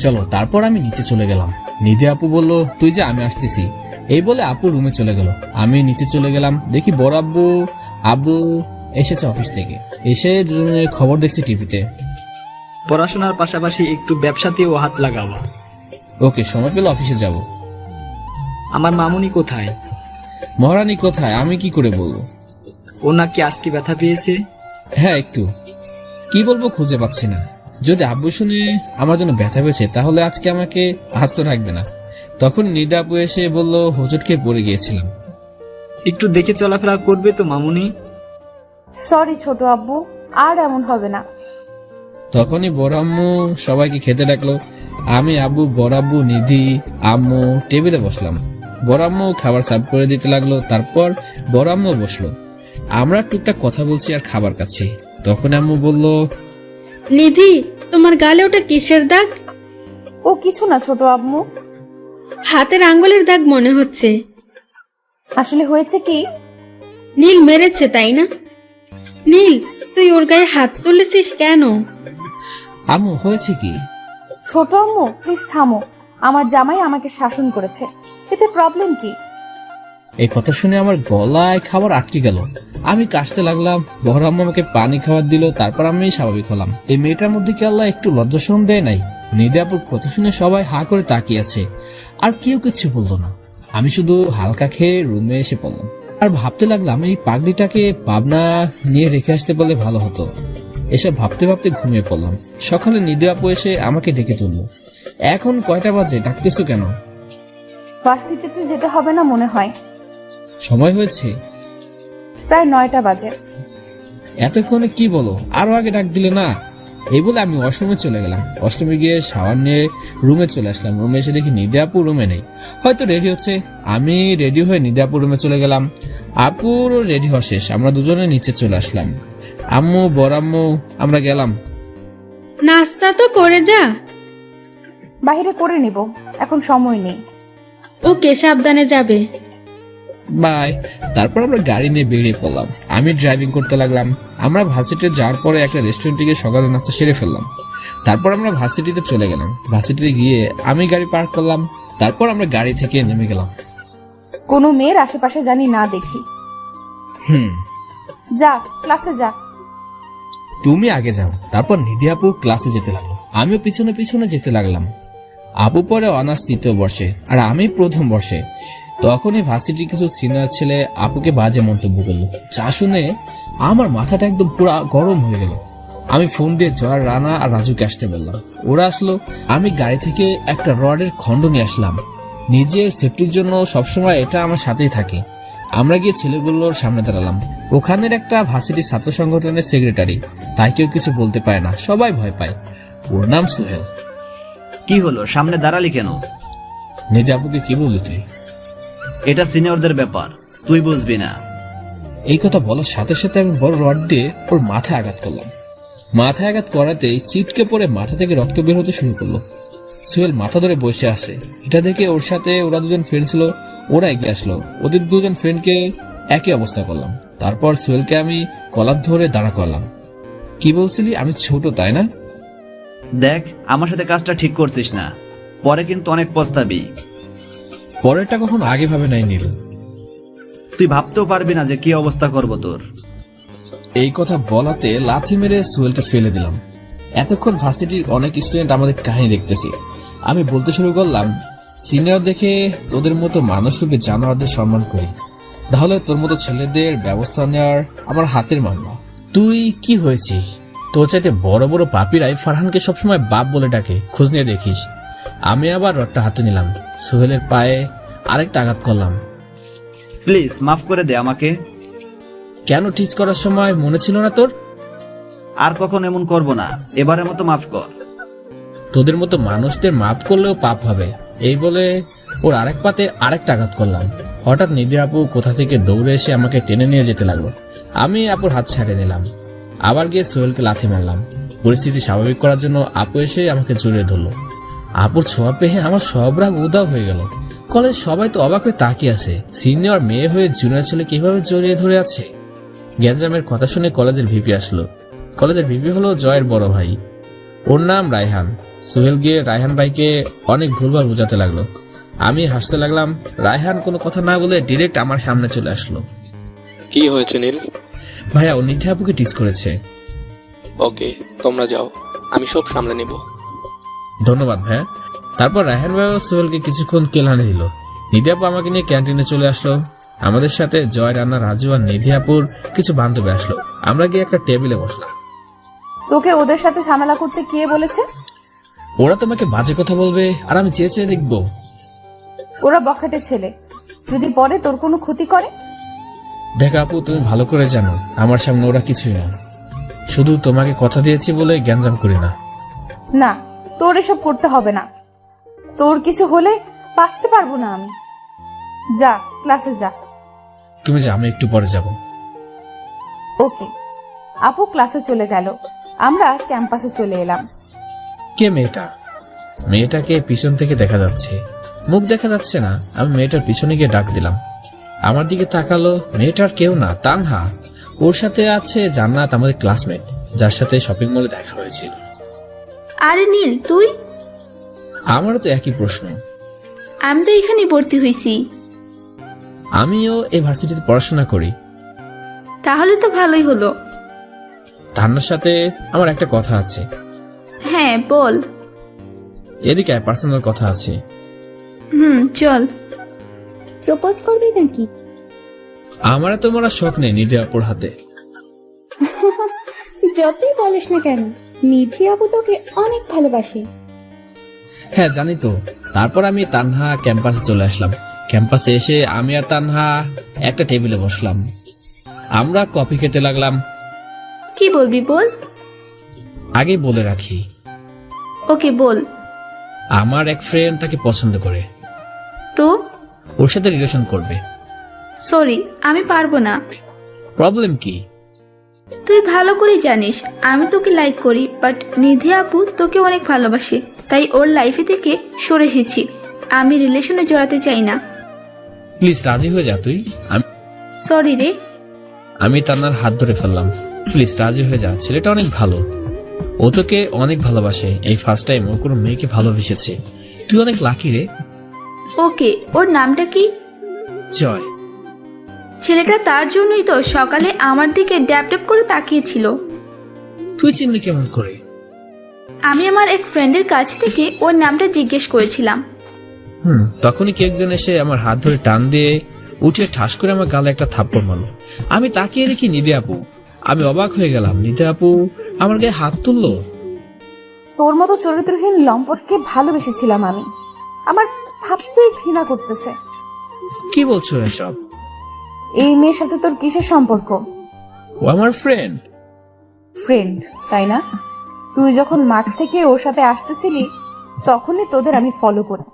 চলো। তারপর আমি নিচে চলে গেলাম। নিধি আপু বলল তুই যে, আমি আসতেছি। এই বলে আপু রুমে চলে গেল। আমি নিচে চলে গেলাম। দেখি বড় আব্বু এসেছে অফিস থেকে। এসে দুজনের খবর দেখছি টিভিতে। পড়াশোনার পাশাপাশি একটু ব্যবসাতেও হাত লাগাবো। ওকে, সময় পেলে অফিসে যাব। আমার মামুনি কোথায়? মহারানী কোথায় আমি কি করে বলবো? ও নাকি আজকে ব্যথা পেয়েছে। হ্যাঁ একটু। কি বলবো খুঁজে পাচ্ছি না। যদি আব্বু শুনে আমার জন্য ব্যথা পেয়েছে তাহলে আজকে আমাকে হাসত রাখবে না। তখন নিদা আপু এসে বলল হোঁচট খেয়ে পড়ে গিয়েছিলাম। একটু দেখে চলাফেরা করবে তো মামুনি। সরি ছোট আব্বু, আর এমন হবে না। তখনই বড় আম্মু সবাইকে খেতে ডাকলো। আমি, আব্বু, বড় আব্বু, নিধি, আম্মু টেবিলে বসলাম। বড় আম্মু খাবার সার্ভ করে দিতে লাগলো। তারপর বড় আম্মু বসলো। আমরা টুকটাক কথা বলছি আর খাবার খাচ্ছি। তখন আম্মু বলল, নিধি, তোমার গালে ওটা কিসের দাগ? ও কিছু না ছোট আম্মু। হাতের আঙ্গুলের দাগ মনে হচ্ছে। আসলে হয়েছে কি, নীল মেরেছে তাই না? নীল, তুই ওর গায়ে হাত তুলেছিস কেন? আম্মু হয়েছে কি? ছোট আম্মু প্লিজ থামো, আমার জামাই আমাকে শাসন করেছে, এতে প্রবলেম কি? এই কথা শুনে আমার গলায় খাবার আটকে গেল। আমি কাশতে লাগলাম। বড় আম্মু আমাকে পানি খাবার দিল, তারপর আমি স্বাভাবিক হলাম। এই মেয়েটার মধ্যে কি আল্লাহ একটু লজ্জা শরম দেয় নাই? নিধিয়াপুর কথা শুনে সবাই হা করে তাকিয়ে আছে, আর কেউ কিছু বললো না। আমি শুধু হালকা খেয়ে রুমে এসে পড়লাম আর ভাবতে লাগলাম এই পাগড়িটাকে পাবনা নিয়ে রেখে আসতে পারলে ভালো হতো। এসব ভাবতে ভাবতে ঘুমিয়ে পড়লাম। সকালে নিধিয়াপু এসে আমাকে ডেকে তুললো। এখন কয়টা বাজে, ডাকতেছো কেন? ভার্সিটিতে যেতে হবে না মনে হয়? সময় হয়েছে? প্রায় 9টা বাজে। এতক্ষণে কি বলো, আরো আগে ডাক দিলে না? এই বলে আমি ওয়াশরুমে চলে গেলাম। ওয়াশরুমে গিয়ে শাওয়ার নিয়ে রুমে চলে আসলাম। রুমে এসে দেখি নিধিয়াপু রুমে নেই, হয়তো রেডি হচ্ছে। আমি রেডি হয়ে নিধিয়াপুর রুমে চলে গেলাম। আপুর রেডি হওয়া শেষ, আমরা দুজনে নিচে চলে আসলাম। আম্মু, বড় আম্মু, আমরা গেলাম। নাস্তা তো করে যা। বাইরে করে নিব, এখন সময় নেই। ওকে, সাবধানে যাবে। বাই। তারপর আমরা গাড়ি নিয়ে বেরিয়ে পড়লাম। আমি ড্রাইভিং করতে লাগলাম। আমরা ভার্সিটিতে যাওয়ার পরে একটা রেস্টুরেন্টে গিয়ে সকালে নাস্তা সেরে ফেললাম। তারপর আমরা ভার্সিটিতে চলে গেলাম। ভার্সিটিতে গিয়ে আমি গাড়ি পার্ক করলাম। তারপর আমরা গাড়ি থেকে নেমে গেলাম। কোনো মেয়ের আশেপাশে জানি না দেখি। যা, ক্লাসে যা। তুমি আগে যাও। তারপর নিধিয়াপু ক্লাসে যেতে লাগলো, আমিও পিছনে পিছনে যেতে লাগলাম। আপু পরে অনার্স 3য় বর্ষে আর আমি প্রথম বর্ষে। তখনই ভার্সিটির কিছু সিনিয়র ছেলে আপুকে বাজে মন্তব্য করলো, যা শুনে আমার মাথাটা একদম পুরো গরম হয়ে গেল। আমি ফোন দিয়ে জয়, রানা আর রাজুকে আসতে বললাম। ওরা আসলো। আমি গাড়ি থেকে একটা রডের খণ্ড নিয়ে আসলাম। নিজের সেফটির জন্য সবসময় এটা আমার সাথেই থাকে। আমরা গিয়ে ছেলেগুলোর সামনে দাঁড়ালাম। ওখানের একটা ভার্সিটি ছাত্র সংগঠনের সেক্রেটারি, তাই কেউ কিছু বলতে পারে না, সবাই ভয় পায়। ওর নাম সোহেল। কি হলো, সামনে দাঁড়ালি কেন? নিধিয়াপুকে কি বললি তুই? এটা সিনিয়রদের ব্যাপার, তুই বুঝবি না। এই কথা বলার সাথে সাথে আমি বড় রড দিয়ে ওর মাথায় আঘাত করলাম। মাথায় আঘাত করাতেই চিটকে পড়ে মাথা থেকে রক্ত বের হতে শুরু করলো। সোহেল মাথা ধরে বসে আছে। এটা দেখে ওর সাথে ওরা দুজন ফ্রেন্ড ছিল, ওরা এগিয়ে আসলো। ওদের দুজন ফ্রেন্ডকে একই অবস্থা করলাম। তারপর সোহেলকে আমি কলার ধরে দাঁড়া করলাম। কি বলছিলি, আমি ছোট তাই না? দেখ, আমার সাথে কাজটা ঠিক করছিস না, পরে কিন্তু অনেক পস্তাবি। পরেরটা কখন আগে ভাবে নাই নীল। তুই ভাবতেও পারবি না যে কি অবস্থা করব তোর। এই কথা বলাতে লাথি মেরে সোহেলকে ফেলে দিলাম। এতক্ষণ ভার্সিটির অনেক স্টুডেন্ট আমাদের কাহিনী দেখতেছি। আমি বলতে শুরু করলাম, সিনিয়র দেখে তোদের মতো মানুষ রূপে জানোয়ারদের সম্মান করি, তাহলে তোর মতো ছেলেদের ব্যবস্থা নেওয়ার আমার হাতের মামলা। তুই কি হয়েছিস? তোর চাইতে বড় বড় পাপিরাই ফারহানকে সবসময় বাপ বলে ডাকে, খোঁজ নিয়ে দেখিস। আমি আবার রডটা হাতে নিলাম, সোহেলের পায়ে আরেকটা আঘাত করলাম। প্লিজ মাফ করে দে আমাকে। কেন টিচ করার সময় মনে ছিল না তোর? আর কখন এমন করব না, এবারের মতো মাফ কর। তোদের মতো মানুষদের মাফ করলেও পাপ হবে, এই বলে ওর আরেক পাতে আরেকটা আঘাত করলাম। হঠাৎ নিধি আপু কোথা থেকে দৌড়ে এসে আমাকে টেনে নিয়ে যেতে লাগলো। আমি আপুর হাত ছাড়িয়ে নিলাম, আবার গিয়ে সোহেলকে লাথি মারলাম। পরিস্থিতি স্বাভাবিক করার জন্য আপু এসে আমাকে জড়িয়ে ধরলো। আপুর ছোঁয়া পেয়ে আমার সব রাগ উদাও হয়ে গেল। কলেজ সবাই তো অবাক হয়ে তাকিয়ে আছে, সিনিয়র মেয়ে হয়ে জুনিয়র ছেলে কিভাবে জড়িয়ে ধরে আছে। গ্যাঞ্জামের কথা শুনে কলেজের ভিপি আসলো। কলেজের ভিপি হলো জয়ের বড় ভাই, ওর নাম রায়হান। সোহেল গিয়ে রায়হান ভাইকে অনেক ভুলভাল বোঝাতে লাগলো। আমি হাসতে লাগলাম। রায়হান কোনো কথা না বলে ডিরেক্ট আমার সামনে চলে আসলো। কি হয়েছে নীল? ভাইয়া, ও নিধি আপুকে টিচ করেছে। ওকে, তোমরা যাও, আমি সব সামলে নেব। ধন্যবাদ ভাইয়া। তারপর রায়হান ভাই ও সোহেলকে কিছুক্ষণ কেলানি দিল। নিধি আপু আমাকে নিয়ে ক্যান্টিনে চলে আসলো। আমাদের সাথে জয়, রান্না, রাজু আর নিধি আপুর কিছু বান্ধবী আসলো। আমরা গিয়ে একটা টেবিলে বসলাম। তোকে ওদের সাথে ঝামেলা করতে কে বলেছে? ওরা তোমাকে বাজে কথা বলবে আর আমি চেয়ে চেয়ে দেখবো। ওরা বখাটে ছেলে, যদি পরে তোর কোনো ক্ষতি করে। দেখো আপু, তুমি ভালো করে জানো আমার সামনে ওরা কিছুই না। শুধু তোমাকে কথা দিয়েছি বলে গ্যাঞ্জাম করি না। না, তোর এসব করতে হবে না। তোর কিছু হলে বাঁচতে পারবো না আমি। যা, ক্লাসে যা। তুমি যা, আমি একটু পরে যাব। ওকে। আপু ক্লাসে চলে গেল, আমরা ক্যাম্পাসে চলে এলাম। কে মেয়েটা? মেয়েটাকে পিছন থেকে দেখা যাচ্ছে, মুখ দেখা যাচ্ছে না। আমি মেয়েটার পিছনে গিয়ে ডাক দিলাম। আমার দিকে তাকালো। মেয়েটার কেউ না, তানহা। ওর সাথে আছে জান্নাত, আমাদের ক্লাসমেট, যার সাথে শপিং মলে দেখা হয়েছিল। আরে নীল, তুই? আমারও তো একই প্রশ্ন। আমি তো এখানে ভর্তি হয়েছি। আমিও এই ভার্সিটিতে পড়াশোনা করি। তাহলে তো ভালোই হলো। তান্নার সাথে আমার একটা কথা আছে। হ্যাঁ বল। এদিকে পার্সোনাল কথা আছে। চল। প্রপোজ করবি নাকি? আমার তো মরা শখ নেই নিধি আপুর হাতে। যতই বলিস না কেন, নিধি আপু তোকে অনেক ভালোবাসে। হ্যাঁ জানি তো। তারপর আমি তানহা ক্যাম্পাসে চলে আসলাম। ক্যাম্পাসে এসে আমি আর তানহা একটা টেবিলে বসলাম। আমরা কফি খেতে লাগলাম। কি বলবি বল। আগে বলে রাখি, ওকে বল। আমার এক ফ্রেন্ড তাকে পছন্দ করে, তো ওর সাথে রিলেশন করবে। সরি, আমি পারবো না। প্রবলেম কি? তুই ভালো করে জানিস আমি তোকে লাইক করি, বাট নিধি আপু তোকে অনেক ভালোবাসে, তাই ওর লাইফে থেকে সরে এসেছি। আমি রিলেশনে জড়াতে চাই না। প্লিজ রাজি হয়ে যা তুই। সরি রে। আমি তান্নার হাত ধরে ফেললাম। প্লিজ রাজি হয়ে যা, ছেলেটা অনেক ভালো, ও তোকে অনেক ভালোবাসে। এই ফার্স্ট টাইম ও কোনো মেয়েকে ভালোবেসেছে। তুই অনেক লাকি রে। ওকে, ওর নামটা কি? জয়। ছেলেটা তার জন্যই তো সকালে আমার দিকে ড্যাপ ড্যাপ করে তাকিয়েছিল। তুই চিনলি কেমন করে? আমি আমার এক ফ্রেন্ডের কাছ থেকে ওর নামটা জিজ্ঞেস করেছিলাম। তখনই কে একজন এসে আমার হাত ধরে টান দিয়ে উঠে ঠাস করে আমার গালে একটা থাপ্পড় মারলো। আমি তাকিয়ে দেখি নিধি আপু। আমি অবাক হয়ে গেলাম, নিধি আপু আমার গায়ে হাত তুললো। তোর মতো চরিত্রহীন লম্পটকে ভালোবেসেছিলাম আমি। আমার ভাবতেই ঘৃণা করতেছে। কি বলছো এসব? এই মেয়ের সাথে তোর কিসের সম্পর্ক? ও আমার ফ্রেন্ড। ফ্রেন্ড তাই না? তুই যখন মাঠ থেকে ওর সাথে আসতেছিলি তখনই তোদের আমি ফলো করি।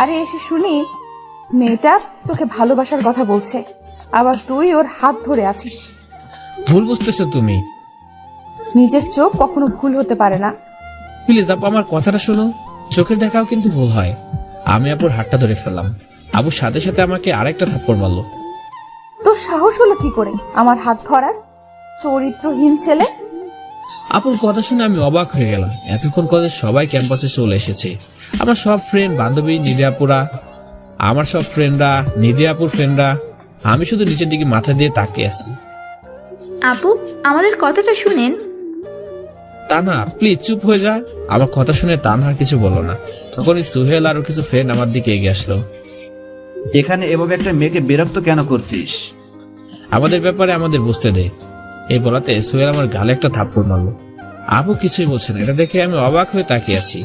আরে এসে শুনি মেয়েটা তোকে ভালোবাসার কথা বলছে, আবার তুই ওর হাত ধরে আছিস। ভুল বুঝতেছো তুমি। নিজের চোখ কখনো ভুল হতে পারে না। প্লিজ আপু আমার কথাটা শোনো। চোখের দেখাও কিন্তু ভুল হয়। আমি আপুর হাতটা ধরে ফেললাম। আবুর সাথে সাথে আমাকে আরেকটা থাপ্পড় মারলো। তোর সাহস হলো কি করে আমার হাত ধরার, চরিত্রহীন ছেলে? আপুর কথা শুনে আমি অবাক হয়ে গেলাম। এতক্ষণ কলেজ সবাই ক্যাম্পাসে চলে এসেছে। আমার সব ফ্রেন্ড বান্ধবী নিধি আপুরা, আমার সব ফ্রেন্ডরা, নিধি আপুর ফ্রেন্ডরা। আমি শুধু নিচের দিকে মাথা দিয়ে তাকিয়ে আছি। আপু, আমাদের কথাটা শুনেন। তানহা প্লিজ চুপ হয়ে যা। আমার কথা শুনে তানহার কিছু বলো না। তখনই সুহেল আর কিছু ফ্রেন্ড আমার দিকে এগিয়ে আসলো। এখানে এভাবে একটা মেয়েকে বিরক্ত কেন করছিস? আমাদের ব্যাপারে আমাদের বুঝতে দে। এই বলাতে সুহেল আমার গালে একটা থাপ্পড় মারলো। আপু কিছুই বলছে না। এটা দেখে আমি অবাক হয়ে তাকিয়ে আছি।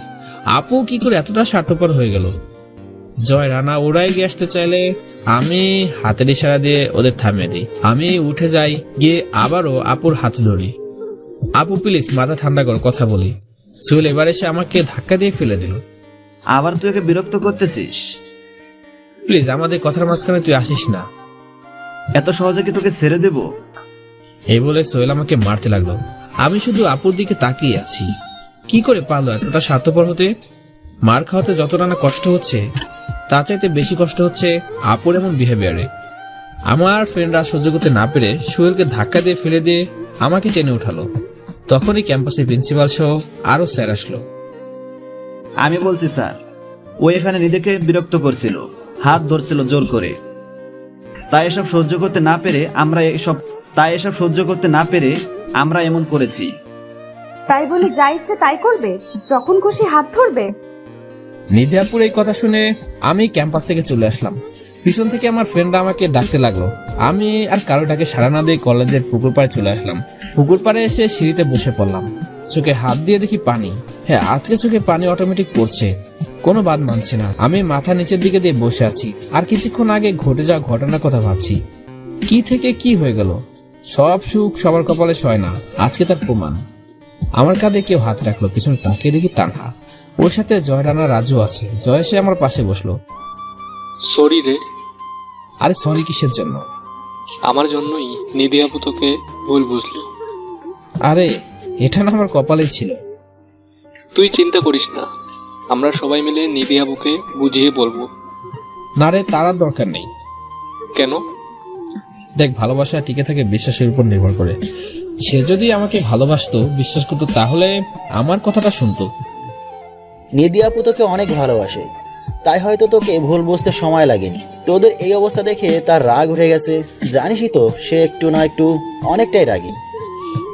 আপু কি করে এতটা স্বার্থপর হয়ে গেল? জয় রানা ওরা এগিয়ে আসতে চাইলে আমি হাতের ইশারা দিয়ে ওদের থামিয়ে দিই। আমি উঠে যাই, গিয়ে আবারও আপুর হাত ধরি। আপু প্লিজ মাথা ঠান্ডা কর, কথা বলি। সুহেল এবার এসে আমাকে ধাক্কা দিয়ে ফেলে দিল। আবার তুই একে বিরক্ত করতেছিস? প্লিজ আমাদের কথার মাঝখানে তুই আসিস না। এত সহজে কি তোকে ছেড়ে দেব? এই বলে সোহেল আমাকে মারতে লাগলো। আমি শুধু আপুর দিকে তাকিয়ে আছি। কি করে পারলো এতটা স্বার্থপর হতে? মার খাওয়াতে যতটা না কষ্ট হচ্ছে, তার চাইতে বেশি কষ্ট হচ্ছে আপুর এমন বিহেভিয়ারে। আমার ফ্রেন্ডরা সহ্য করতে না পেরে সোহেলকে ধাক্কা দিয়ে ফেলে দিয়ে আমাকে টেনে উঠালো। তখনই ক্যাম্পাসে প্রিন্সিপাল সহ আরো স্যার আসলো। আমি বলছি স্যার, ও এখানে নিজেকে বিরক্ত করছিল, হাত ধরছিল জোর করে। তাই এসব সহ্য করতে না পেরে আমরা এমন করেছি। তাই বলে যা ইচ্ছে তাই করবে, যখন খুশি হাত ধরবে? নিধি আপুর এই কথা শুনে আমি ক্যাম্পাস থেকে চলে আসলাম। পিছন থেকে আমার ফ্রেন্ডরা আমাকে ডাকতে লাগলো। আমি আর কারোটাকে সাড়া না দিয়ে কলেজের পুকুর পাড়ে চলে আসলাম। পুকুর পাড়ে এসে সিঁড়িতে বসে পড়লাম। চোখে হাত দিয়ে দেখি পানি। হ্যাঁ, আজকে চোখে পানি অটোমেটিক পড়ছে, কোনো বাদ মানছে না। আমি মাথা নিচের দিকে দিয়ে বসে আছি আর কিছুক্ষণ আগে ঘটে যাওয়া ঘটনার কথা ভাবছি। কি থেকে কি হয়ে গেল? সব সুখ সবার কপালে সয় না, আজকে তার প্রমাণ। আমার কাঁধে কেউ হাত রাখলো। পিছনে তাকিয়ে দেখি তানহা, ওর সাথে জয় রানা রাজু আছে। জয় এসে আমার পাশে বসলো। সরি রে। আরে সরি কিসের জন্য? আমার জন্যই নিধি আপু তোকে ভুল বুঝলো। আরে এটা না আমার কপালেই ছিল। তুই চিন্তা করিস না, আমরা সবাই মিলে নিধি আপুকে বুঝিয়ে বলবো। না রে, তার দরকার নেই। কেন? দেখ, ভালোবাসা টিকে থাকে বিশ্বাসের উপর নির্ভর করে। সে যদি আমাকে ভালোবাসতো, বিশ্বাস করতো, তাহলে আমার কথাটা শুনতো। নিধি আপু তোকে অনেক ভালোবাসে, তাই হয়তো তোকে ভুল বুঝতে সময় লাগেনি। তোদের এই অবস্থা দেখে তার রাগ উঠে গেছে। জানিসই তো সে একটু না একটু অনেকটাই রাগী।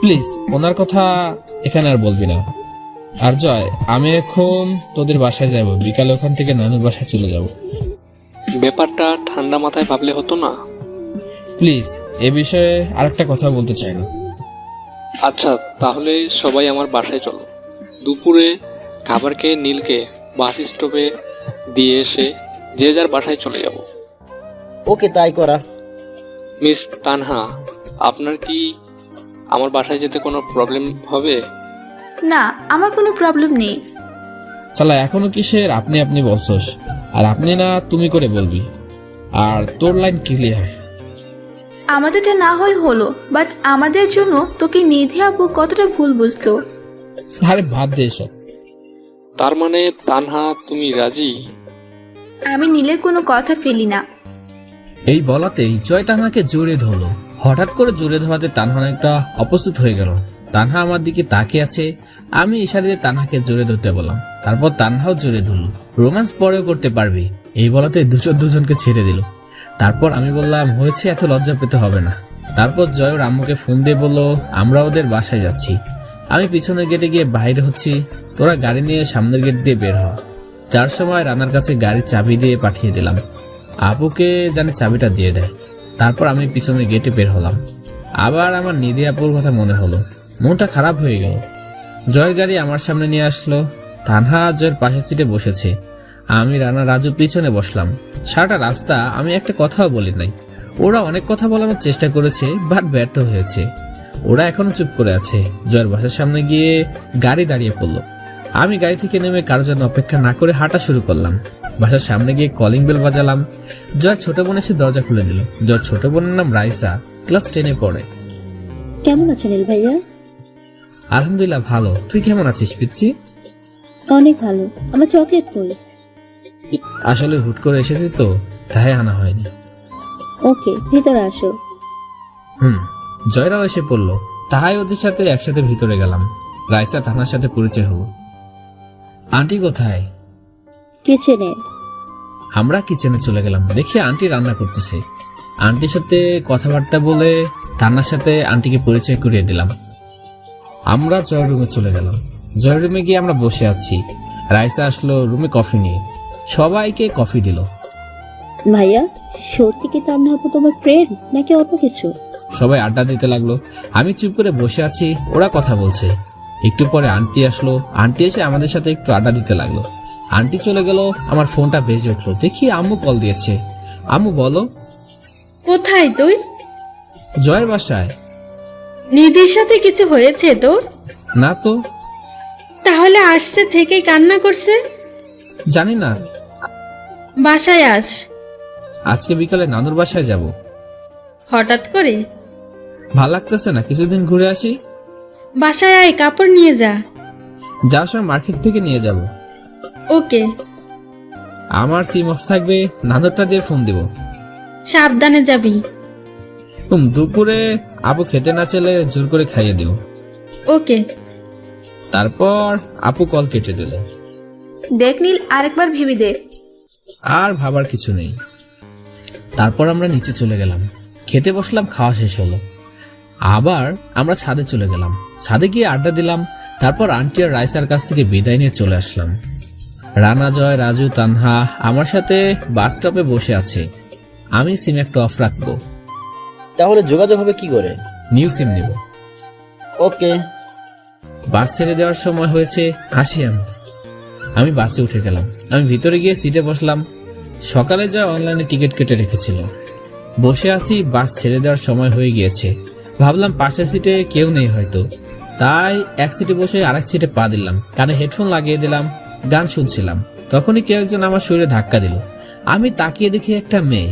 প্লিজ ওনার কথা এখানে আর বলবি না। আর জয়, আমি এখন তোদের বাসায় যাব, বিকালে ওখান থেকে নানুর বাসায় চলে যাব। ব্যাপারটা ঠান্ডা মাথায় ভাবলে হতো না? প্লিজ এ বিষয়ে আরেকটা কথা বলতে চাই না। আচ্ছা, তাহলে সবাই আমার বাসায় চলো। দুপুরে খাবার খেয়ে নীলকে বাস স্টপে দিয়ে এসে যে যার বাসায় চলে যাব। ওকে, তাই করা। মিস তানহা, আপনার কি আমার বাসায় যেতে কোনো প্রবলেম হবে? না, আমার কোনো প্রবলেম নেই। সালা এখনো কিসের আপনি আপনি বলছস, আর আপনি না তুমি করে বলবি, আর তোর লাইন ক্লিয়ার। আমাদেরটা না হয় হলো, বাট আমাদের জন্য তোকে নিধি আপু কতটা ভুল বুঝলো। আরে বাদ দে এসব। তার মানে তানহা তুমি রাজি? আমি নীলের কোনো কথা ফেলি না। এই বলাতেই জয় তানহাকে জড়িয়ে ধরলো। হঠাৎ করে জড়িয়ে ধরাতে তানহা একটা অপ্রস্তুত হয়ে গেল। তানহা আমার দিকে তাকিয়ে আছে, আমি ইশারা দিয়ে তানহাকে জড়িয়ে ধরতে বললাম। তারপর তানহাও জড়িয়ে ধরলো। রোম্যান্স পরেও করতে পারবি, এই বলাতে দুজনকে ছেড়ে দিল। তারপর আমি বললাম, হয়েছে, এত লজ্জা পেতে হবে না। তারপর জয় ওর আম্মুকে ফোন দিয়ে বলল আমরা ওদের বাসায় যাচ্ছি। আমি পিছনের গেটে গিয়ে বাইরে হচ্ছি, তোরা গাড়ি নিয়ে সামনের গেট দিয়ে বের হ। যার সময় রানার কাছে গাড়ির চাবি দিয়ে পাঠিয়ে দিলাম, আপুকে জানে চাবিটা দিয়ে দেয়। তারপর আমি পিছনের গেটে বের হলাম। আবার আমার নিধি আপুর কথা মনে হলো, মনটা খারাপ হয়ে গেল। জয়ের গাড়ি আমার সামনে নিয়ে আসলো। তানহা জয়ের পাশের সিটে বসেছে, আমি রানা রাজু পিছনে বসলাম। সারাটা রাস্তা আমি একটা কথাও বলি নাই। ওরা অনেক কথা বলানোর চেষ্টা করেছে, বাট ব্যর্থ হয়েছে। ওরা এখনো চুপ করে আছে। জয়ের বাসার সামনে গিয়ে গাড়ি দাঁড়িয়ে পড়লো। আমি গাড়ি থেকে নেমে কারোর জন্য অপেক্ষা না করে হাঁটা শুরু করলাম। বাসার সামনে গিয়ে কলিং বেল বাজালাম। জয়ের ছোট বোন এসে দরজা খুলে দিল। জয়ের ছোট বোনের নাম রাইসা, ক্লাস 10-এ পড়ে। কেমন আছো নীল ভাইয়া? আলহামদুলিল্লাহ ভালো, তুই কেমন আছিস পিচ্ছি? অনেক ভালো। আমার চকলেট কই? আসলে হুট করে এসেছি তো, তাই আনা হয়নি। ওকে, ভিতরে আসো। জয়রাও এসে পড়লো, তাই ওদের সাথে একসাথে ভিতরে গেলাম। রাইসা থানার সাথে পরিচয় হলো। আন্টি কোথায়? কিচেনে। আমরা কিচেনে চলে গেলাম, দেখি আন্টি রান্না করতেছে। আন্টির সাথে কথাবার্তা বলে তান্নার সাথে আন্টিকে পরিচয় করিয়ে দিলাম। আমরা জয়ের রুমে চলে গেলাম। জয়ের রুমে গিয়ে আমরা বসে আছি। রাইসা আসলো রুমে কফি নিয়ে, সবাইকে কফি দিল। ভাইয়া, সত্যি কি তান্না আপু তোমার ফ্রেন্ড নাকি অন্য কিছু? সবাই আড্ডা দিতে লাগলো। আমি চুপ করে বসে আছি, ওরা কথা বলছে। একটু পরে আন্টি আসলো। আন্টি এসে আমাদের সাথে একটু আড্ডা দিতে লাগলো। আন্টি চলে গেল, আমার ফোনটা বেজে উঠলো। দেখি আম্মু কল দিয়েছে। আম্মু বলো। কোথায় তুই? জয়ের বাসায়। নিধির সাথে কিছু হয়েছে তোর? না তো। তাহলে আসছে থেকেই কান্না করছে? জানি না। বাসায় আস। আজকে বিকালে নানুর বাসায় যাব। হঠাৎ করে? ভাল লাগতেছে না, কিছুদিন ঘুরে আসি। বাসায় আয়, কাপড় নিয়ে যা। যাওয়ার সময় মার্কেট থেকে নিয়ে যাব। ওকে। আমার সিম অফ থাকবে, নানুরটা দিয়ে ফোন দিব। সাবধানে যাবি। দুপুরে আপু খেতে না চাইলে জোর করে খাইয়ে দিও। ওকে। তারপর আপু কল কেটে দিল। দেখ নীল, আরেকবার ভেবে দেখ। আর ভাবার কিছু নেই। তারপর আমরা নিচে চলে গেলাম, খেতে বসলাম। খাওয়া শেষ হলো, আবার আমরা ছাদে চলে গেলাম। ছাদে গিয়ে আড্ডা দিলাম। তারপর আন্টি আর রাইসার কাছ থেকে বিদায় নিয়ে চলে আসলাম। রানা, জয়, রাজু, তানহা আমার সাথে বাস স্টপে বসে আছে। আমি সিম একটা অফ রাখবো। তাহলে যোগাযোগ হবে কি করে? নিউ সিম নিব। ওকে। বাস ছেড়ে দেওয়ার সময় হয়েছে, আসি আমি বাসে উঠে গেলাম। আমি ভিতরে গিয়ে সিটে বসলাম। সকালে জয় অনলাইনে টিকিট কেটে রেখেছিল। বসে আছি, বাস ছেড়ে দেওয়ার সময় হয়ে গিয়েছে। ভাবলাম পাশের সিটে কেউ নেই হয়তো, তাই এক সিটে বসে আরেক সিটে পা দিলাম। কানে হেডফোন লাগিয়ে দিলাম, গান শুনছিলাম। তখনই কেউ একজন আমার শরীরে ধাক্কা দিল। আমি তাকিয়ে দেখি একটা মেয়ে।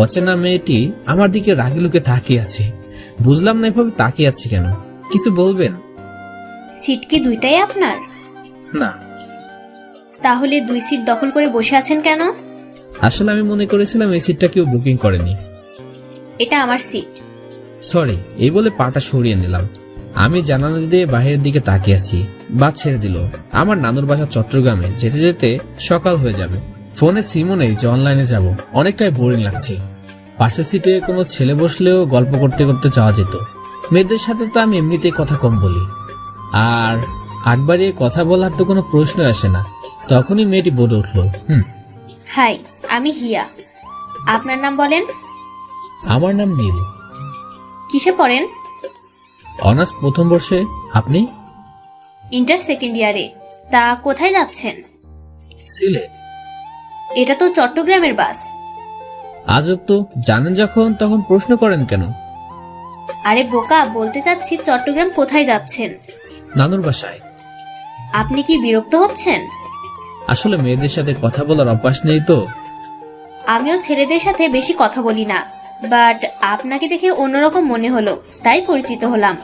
অচেনা মেয়েটি আমার দিকে রাগি লুকে তাকিয়ে আছে। বুঝলাম না এভাবে তাকিয়ে আছে কেন। কিছু বলবেন? সিট কি দুইটাই আপনার? না। তাহলে দুই সিট দখল করে বসে আছেন কেন? আসলে আমি মনে করেছিলাম এই সিটটা কেউ বুকিং করেনি। এটা আমার সিট। সরি, এই বলে পাটা সরিয়ে নিলাম। আমি জানালা দিয়ে বাইরের দিকে তাকিয়ে আছি। বাস ছেড়ে দিল। আমার নানুর বাসা চট্টগ্রামে, যেতে যেতে সকাল হয়ে যাবে। ফোনে সিমও নেই যে অনলাইনে যাব, অনেকটাই বোরিং লাগছে। পাশের সিটে কোনো ছেলে বসলেও গল্প করতে করতে যাওয়া যেত। মেয়েদের সাথে তো আমি এমনিতেই কথা কম বলি, আর আটবারে কথা বলার তো কোনো প্রশ্নই আসে না। তখনই মেয়েটি বলে উঠলো, হাই, আমি হিয়া। আপনার নাম বলেন। আমার নাম নীল। কিসে পড়েন? অনার্স প্রথম বর্ষে। আপনি? ইন্টার সেকেন্ড ইয়ারে। তা কোথায় যাচ্ছেন? সিলেট। এটা তো চট্টগ্রামের বাস। আজব তো, জানেন যখন তখন প্রশ্ন করেন কেন? আরে বোকা, বলতে চাচ্ছি চট্টগ্রাম কোথায় যাচ্ছেন? নানুর বাসায়। আপনি কি বিরক্ত হচ্ছেন? আসলে মেয়েদের সাথে কথা বলার অভ্যাস নেই তো। আমিও ছেলেদের সাথে বেশি কথা বলি না, বাট আপনাকে দেখে অন্যরকম মনে হলো, তাই পরিচিত হলাম।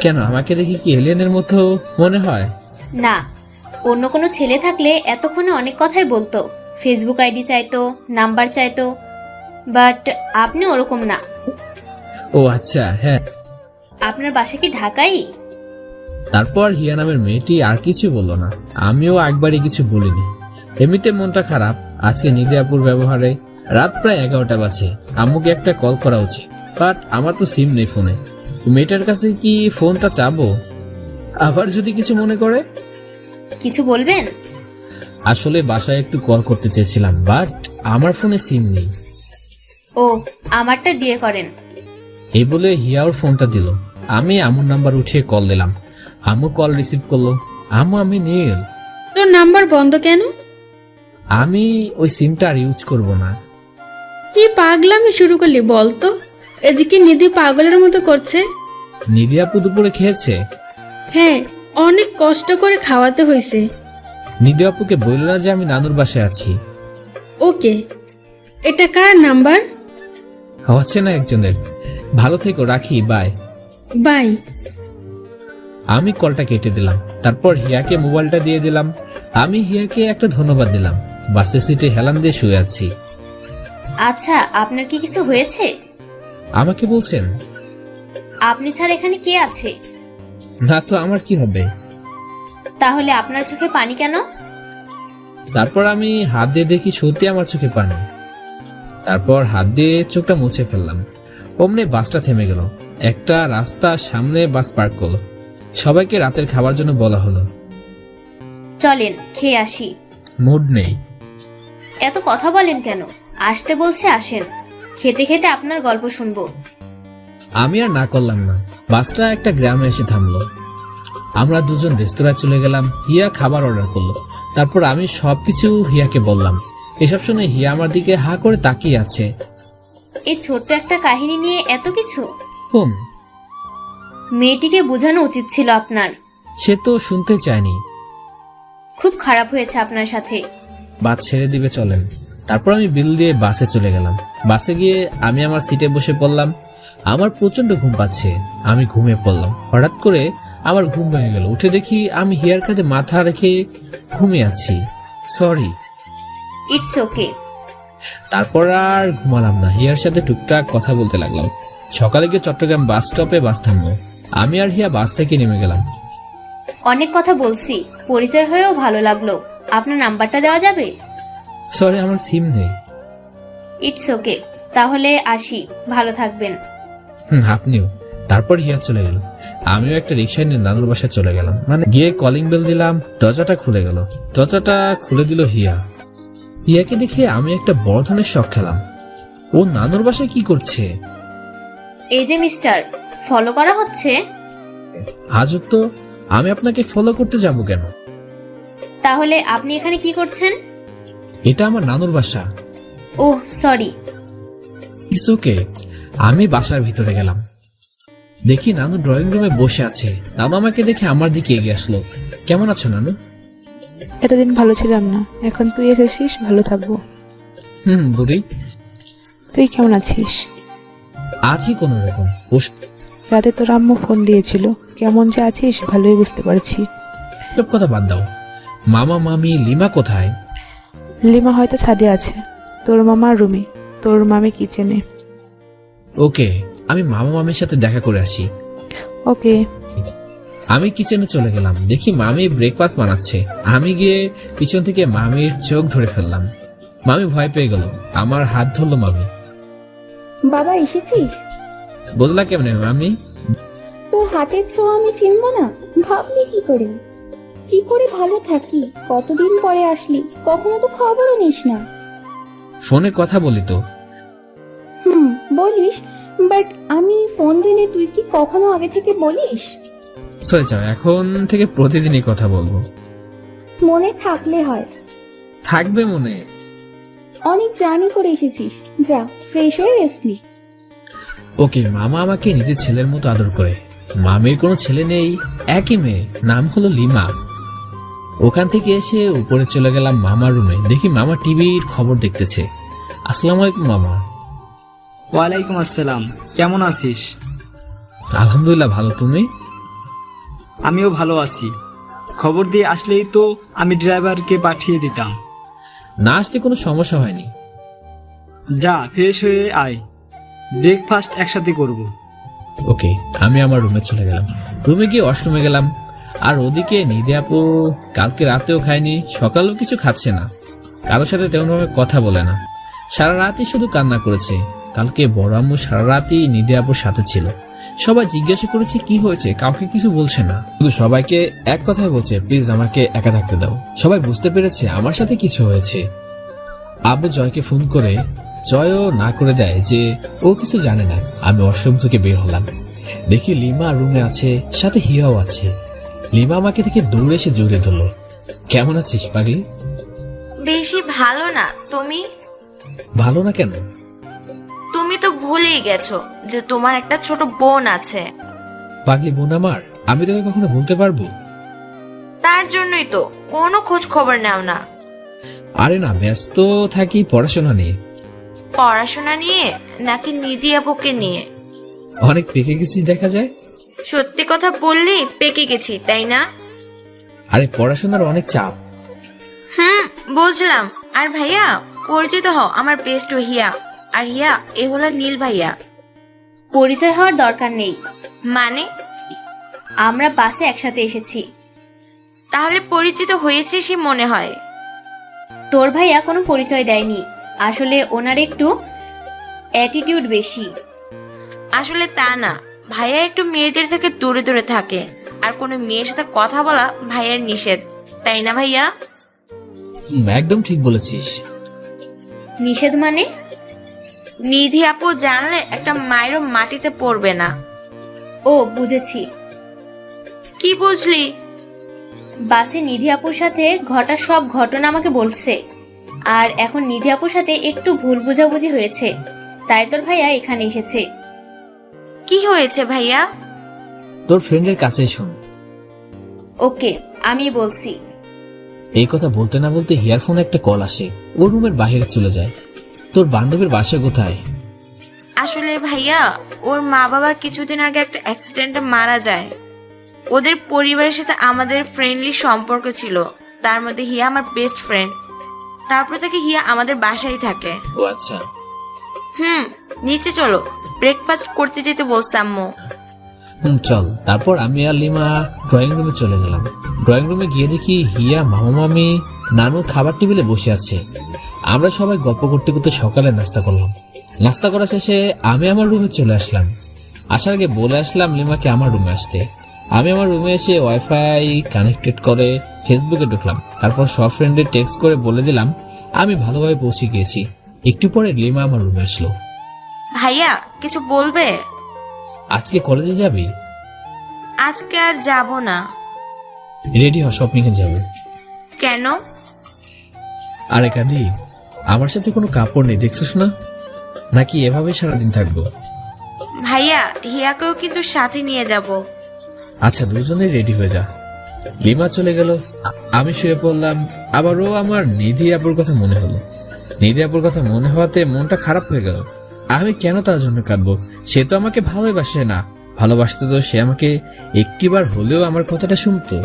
কেন, আমাকে দেখি কি এলিয়েনের মতো মনে হয়? না, অন্য কোনো ছেলে থাকলে এতক্ষণে অনেক কথাই বলতো, ফেসবুক আইডি চাইতো, নাম্বার চাইতো, বাট আপনি ওরকম না। ও আচ্ছা, হ্যাঁ। আপনার বাসা কি ঢাকাই? তারপর হিয়া নামের মেয়েটি আর কিছু বলল না। আমিও একবারই কিছু বলিনি। এমনিতে মনটা খারাপ আজকে নিদিয়াপুর ব্যবহারে। রাত প্রায় 11টা বাজে। আম্মুকে একটা কল করা উচিত, বাট আমার তো সিম নেই ফোনে। মেয়েটার কাছে কি ফোনটা চাবো? আবার যদি কিছু মনে করে? কিছু বলবেন? আসলে বাসায় একটু কল করতে চেয়েছিলাম, বাট আমার ফোনে সিম নেই। ও, আমারটা দিয়ে করেন। এই বলে হিয়া ওর ফোনটা দিল। আমি আম্মুর নাম্বার উঠিয়ে কল দিলাম। আম্মু কল রিসিভ করলো। আম্মু, আমি নীল। তোর নাম্বার বন্ধ কেন? আমি ওই সিমটা আর ইউজ করব না। কি পাগলামি শুরু করলি বলতো? এদিকে নিধি পাগলের মতো করছে। নিধি আপু দুপুরে খেয়েছে? হ্যাঁ, অনেক কষ্ট করে খাওয়াতে হয়েছে। নিধি আপুকে বলল না যে আমি নানুর বাসায় আছি? ওকে, এটা কার নাম্বার? হচ্ছে না একজনের। ভালো থেকো, রাখি, বাই। বাই। আমি কলটা কেটে দিলাম। তারপর হিয়াকে মোবাইলটা দিয়ে দিলাম। আমি হিয়াকে একটা ধন্যবাদ দিলাম। বাসের সিটে হেলান দিয়ে শুয়ে আছি। আচ্ছা, আপনার কি কিছু হয়েছে? আমাকে বলছেন? আপনি ছাড়া এখানে কে আছে? না তো, আমার কি হবে? তাহলে আপনার চোখে পানি কেন? তারপর আমি হাত দিয়ে দেখি সত্যি আমার চোখে পানি। তারপর হাত দিয়ে চোখটা মুছে ফেললাম। অমনি বাসটা থেমে গেল। একটা রাস্তার সামনে বাস পার্ক করলো। সবাইকে রাতের খাবার জন্য বলা হলো। চলেন খেয়ে আসি। মুড নেই। এত কথা বলেন কেন? আসতে বলছে আসেন, খেতে খেতে আপনার গল্প শুনবো। আমি আর না করলাম না। বাসটা একটা গ্রামে এসে থামলো। আমরা দুজন রেস্তোরাঁয় চলে গেলাম। হিয়া খাবার অর্ডার করলো। তারপর আমি সবকিছু হিয়াকে বললাম। এসব শুনে হিয়া আমার দিকে হা করে তাকিয়ে আছে। এই ছোট্ট একটা কাহিনী নিয়ে এত কিছু? হুম। মেয়েটিকে বোঝানো উচিত ছিল আপনার। সে তো শুনতে চায়নি। খুব খারাপ হয়েছে আপনার সাথে। বাস ছেড়ে দিবে, চলেন। তারপর আমি বিল দিয়ে বাসে চলে গেলাম। বাসে গিয়ে আমি আমার সিটে বসে পড়লাম। আমার প্রচন্ড ঘুম পাচ্ছে। আমি ঘুমিয়ে পড়লাম। হঠাৎ করে আমার ঘুম ভেঙে গেল। উঠে দেখি আমি হিয়ার কাঁধে মাথা রেখে ঘুমিয়ে আছি। সরি। It's okay. তারপর আর ঘুমালাম না। হিয়ার সাথে টুকটাক কথা বলতে লাগলাম। সকালে গিয়ে চট্টগ্রাম বাস স্টপে বাস থামলো। আমি আর হিয়া বাস থেকে নেমে গেলাম। অনেক কথা বলছি, পরিচয় হয়েও ভালো লাগলো। আপনার নাম্বারটা দেওয়া যাবে? সরি, আমার সিম নেই। ইটস ওকে, তাহলে আসি, ভালো থাকবেন। আপনিও। তারপর হিয়া চলে গেল। আমিও একটা রিক্সায় নিয়ে নানুর বাসায় চলে গেলাম। মানে গিয়ে কলিং বেল দিলাম। দরজাটা খুলে গেল। দরজাটা খুলে দিল হিয়া। হিয়াকে দেখে আমি একটা বড় ধরনের শখ খেলাম। ও নানুর বাসায় কি করছে? এই যে মিস্টার, ফলো করা হচ্ছে? আজব তো, আমি আপনাকে ফলো করতে যাব কেন? তাহলে আপনি এখানে কি করছেন? এটা আমার নানুর বাসা। Oh sorry. It's okay. আমি বাসার ভিতরে গেলাম। দেখি নানু ড্রয়িং রুমে বসে আছে। নানু আমাকে দেখে আমার দিকে এগিয়ে আসলো। কেমন আছো নানু? এতদিন ভালো ছিলাম না, এখন তুই এসেছিস, ভালো থাকবো। বুড়ি। তুই কেমন আছিস? আছি কোন রকম। রাতে তোর আম্মু ফোন দিয়েছিল, কেমন যে আছিস ভালোই বুঝতে পারছি। সব কথা বাদ দাও। মামা মামি লিমা কোথায়? লিমা হয়তো ছাদে আছে, তোর মামা রুমে, তোর মামি কিচেনে। ওকে, আমি মামা মামির সাথে দেখা করে আসি। ওকে। আমি কিচেনে চলে গেলাম, দেখি মামি ব্রেকফাস্ট বানাচ্ছে। আমি গিয়ে পিছন থেকে মামির চোখ ধরে ফেললাম। মামি ভয় পেয়ে গেল, আমার হাত ধরলো মামি। বাবা এসেছিস? বুঝলা কেমনে মামি? তোর হাতের ছোঁয়া আমি চিনব না? ভাবলি কি করে ভালো থাকি? কতদিন পরে আসলি, কখনো তো খবরও নিস না। ফোনে কথা বলি তো। বলিস, বাট আমি ফোন দিলে তুই কি কখনো আগে থেকে বলিস? সরি যাও, এখন থেকে প্রতিদিনই কথা বলবো। মনে থাকলে হয়। থাকবে মনে। অনেক জার্নি করে এসেছিস, যা ফ্রেশ হয়ে রেস্ট নি। ওকে, মামা আমাকে নিজের ছেলের মতো আদর করে। মামির কোনো ছেলে নেই, একই মেয়ে, নাম হলো লিমা। ওখান থেকে এসে উপরে চলে গেলাম মামার রুমে, দেখি মামা টিভির খবর দেখতেছে। আসসালামু আলাইকুম মামা। ওয়ালাইকুম আসসালাম, কেমন আছিস? আলহামদুলিল্লাহ ভালো, তুমি? আমিও ভালো আছি। খবর দিয়ে আসলেই তো আমি ড্রাইভারকে পাঠিয়ে দিতাম। না আসতে কোনো সমস্যা হয়নি। যা ফ্রেশ হয়ে আয়, ব্রেকফাস্ট একসাথে করব। ওকে, আমি আমার রুমে চলে গেলাম। রুমে গিয়ে ওয়াশরুমে গেলাম। আর ওদিকে নিদে আপু কালকে রাতেও খায়নি, সকালেও কিছু খাচ্ছে না, কারোর সাথে তেমনভাবে কথা বলে না, সারা রাতই শুধু কান্না করেছে। কালকে বড় আম্মু সারা রাতই নিদে আপুর সাথে ছিল। সবাই জিজ্ঞাসা করেছে কি হয়েছে, কাউকে কিছু বলছে না, শুধু সবাইকে এক কথাই বলছে, প্লিজ আমাকে একা থাকতে দাও। সবাই বুঝতে পেরেছে আমার সাথে কিছু হয়েছে। আব্বু জয়কে ফোন করে, জয়ও না করে দেয় যে ও কিছু জানে না। আমি ওয়াশরুম থেকে বের হলাম, দেখি লিমা রুমে আছে, সাথে হিয়াও আছে। লিমা আমাকে দেখে দৌড়ে এসে জড়িয়ে ধরলো। কেমন আছিস পাগলি? বেশি ভালো না। তুমি? ভালো না কেন? তুমি তো ভুলেই গেছো যে তোমার একটা ছোট বোন আছে। পাগলি বোন আমার, আমি তোকে কখনো ভুলতে পারবো? তার জন্যই তো কোনো খোঁজ খবর নাও না। আরে না, ব্যস্ত থাকি পড়াশোনা নিয়ে। পড়াশোনা নিয়ে নাকি নিধি আপুকে নিয়ে? অনেক পেকে গেছিস দেখা যায়। সত্যি কথা বললেই পেকে গেছি, তাই না? আরে পড়াশোনার অনেক চাপ। বুঝলাম। আর ভাইয়া, পরিচিত হও, আমার বেস্ট হিয়া। আর হিয়া, এ হলো নীল ভাইয়া। পরিচয় হওয়ার দরকার নেই, মানে? আমরা বাসে একসাথে এসেছি। তাহলে পরিচিত হয়েছে সে মনে হয়। তোর ভাইয়া কোনো পরিচয় দেয়নি, আসলে ওনার একটু অ্যাটিটিউড বেশি। আসলে তা না, ভাইয়া একটু মেয়েদের থেকে দূরে দূরে থাকে, আর কোনো মেয়ের সাথে কথা বলা ভাইয়ার নিষেধ, তাই না ভাইয়া? একদম ঠিক বলেছিস। নিষেধ মানে? নিধি আপু জানলে একটা মায়েরও মাটিতে পড়বে না। ও বুঝেছি। কি বুঝলি? বাসে নিধি আপুর সাথে ঘটা সব ঘটনা আমাকে বলছে, আর এখন নিধি আপুর সাথে একটু ভুল বোঝাবুঝি হয়েছে, তাই তোর ভাইয়া এখানে এসেছে। কি হয়েছে ভাইয়া? তোর ফ্রেন্ডের কাছে শোন। ওকে, আমি বলছি। এই কথা বলতে না বলতে হিয়ার ফোনে একটা কল আসে, ওর রুমের বাইরে চলে যায়। তোর বান্ধবীর বাসা কোথায়? আসলে ভাইয়া, ওর মা বাবা কিছুদিন আগে একটা অ্যাক্সিডেন্টে মারা যায়। ওদের পরিবারের সাথে আমাদের ফ্রেন্ডলি সম্পর্ক ছিল, তার মধ্যে হিয়া আমার বেস্ট ফ্রেন্ড। তারপর থেকে হিয়া আমাদের বাসায় থাকে। ও আচ্ছা। নিচে চলো, ব্রেকফাস্ট করতে যেতে বলছে আম্মু। চল। তারপর আমি আর লিমা ড্রয়িং রুমে চলে গেলাম। ড্রয়িং রুমে গিয়ে দেখি হিয়া, মামা, মামি, নানু খাবার টেবিলে বসে আছে। আমরা সবাই গল্প করতে করতে সকালে নাস্তা করলাম। নাস্তা করা শেষে আমি আমার রুমে চলে আসলাম। আসার আগে বলে আসলাম লিমাকে আমার রুমে আসতে। আমি আমার রুমে এসে ওয়াইফাই কানেক্টেড করে ফেসবুকে ঢুকলাম। তারপর সব ফ্রেন্ডের টেক্সট করে বলে দিলাম আমি ভালোভাবে পৌঁছে গিয়েছি। একটু পরে লিমা আমার রুমে আসলো। ভাইয়া, কিছু বলবে? আজকে কলেজে যাবি? আজকে আর যাব না। রেডি হ, শপিং এ যাবো। কেন? আরে কাদি, আমার সাথে কোনো কাপড় নেই দেখছিস না? নাকি এভাবে সারাদিন থাকবো? ভাইয়া, হিয়াকেও কিন্তু সাথে নিয়ে যাব। আচ্ছা, দুজনেই রেডি হয়ে যা। লিমা চলে গেল, আমি শুয়ে পড়লাম। আবারও আমার নিধি আপুর কথা মনে হলো। নিধি আপুর কথা মনে হওয়াতে মনটা খারাপ হয়ে গেল। আমি কেন তার জন্য কাঁদবো? সে তো আমাকে ভালোবাসে না। ভালোবাসতে তো সে আমাকে একটিবার হলেও আমার কথাটা শুনতো,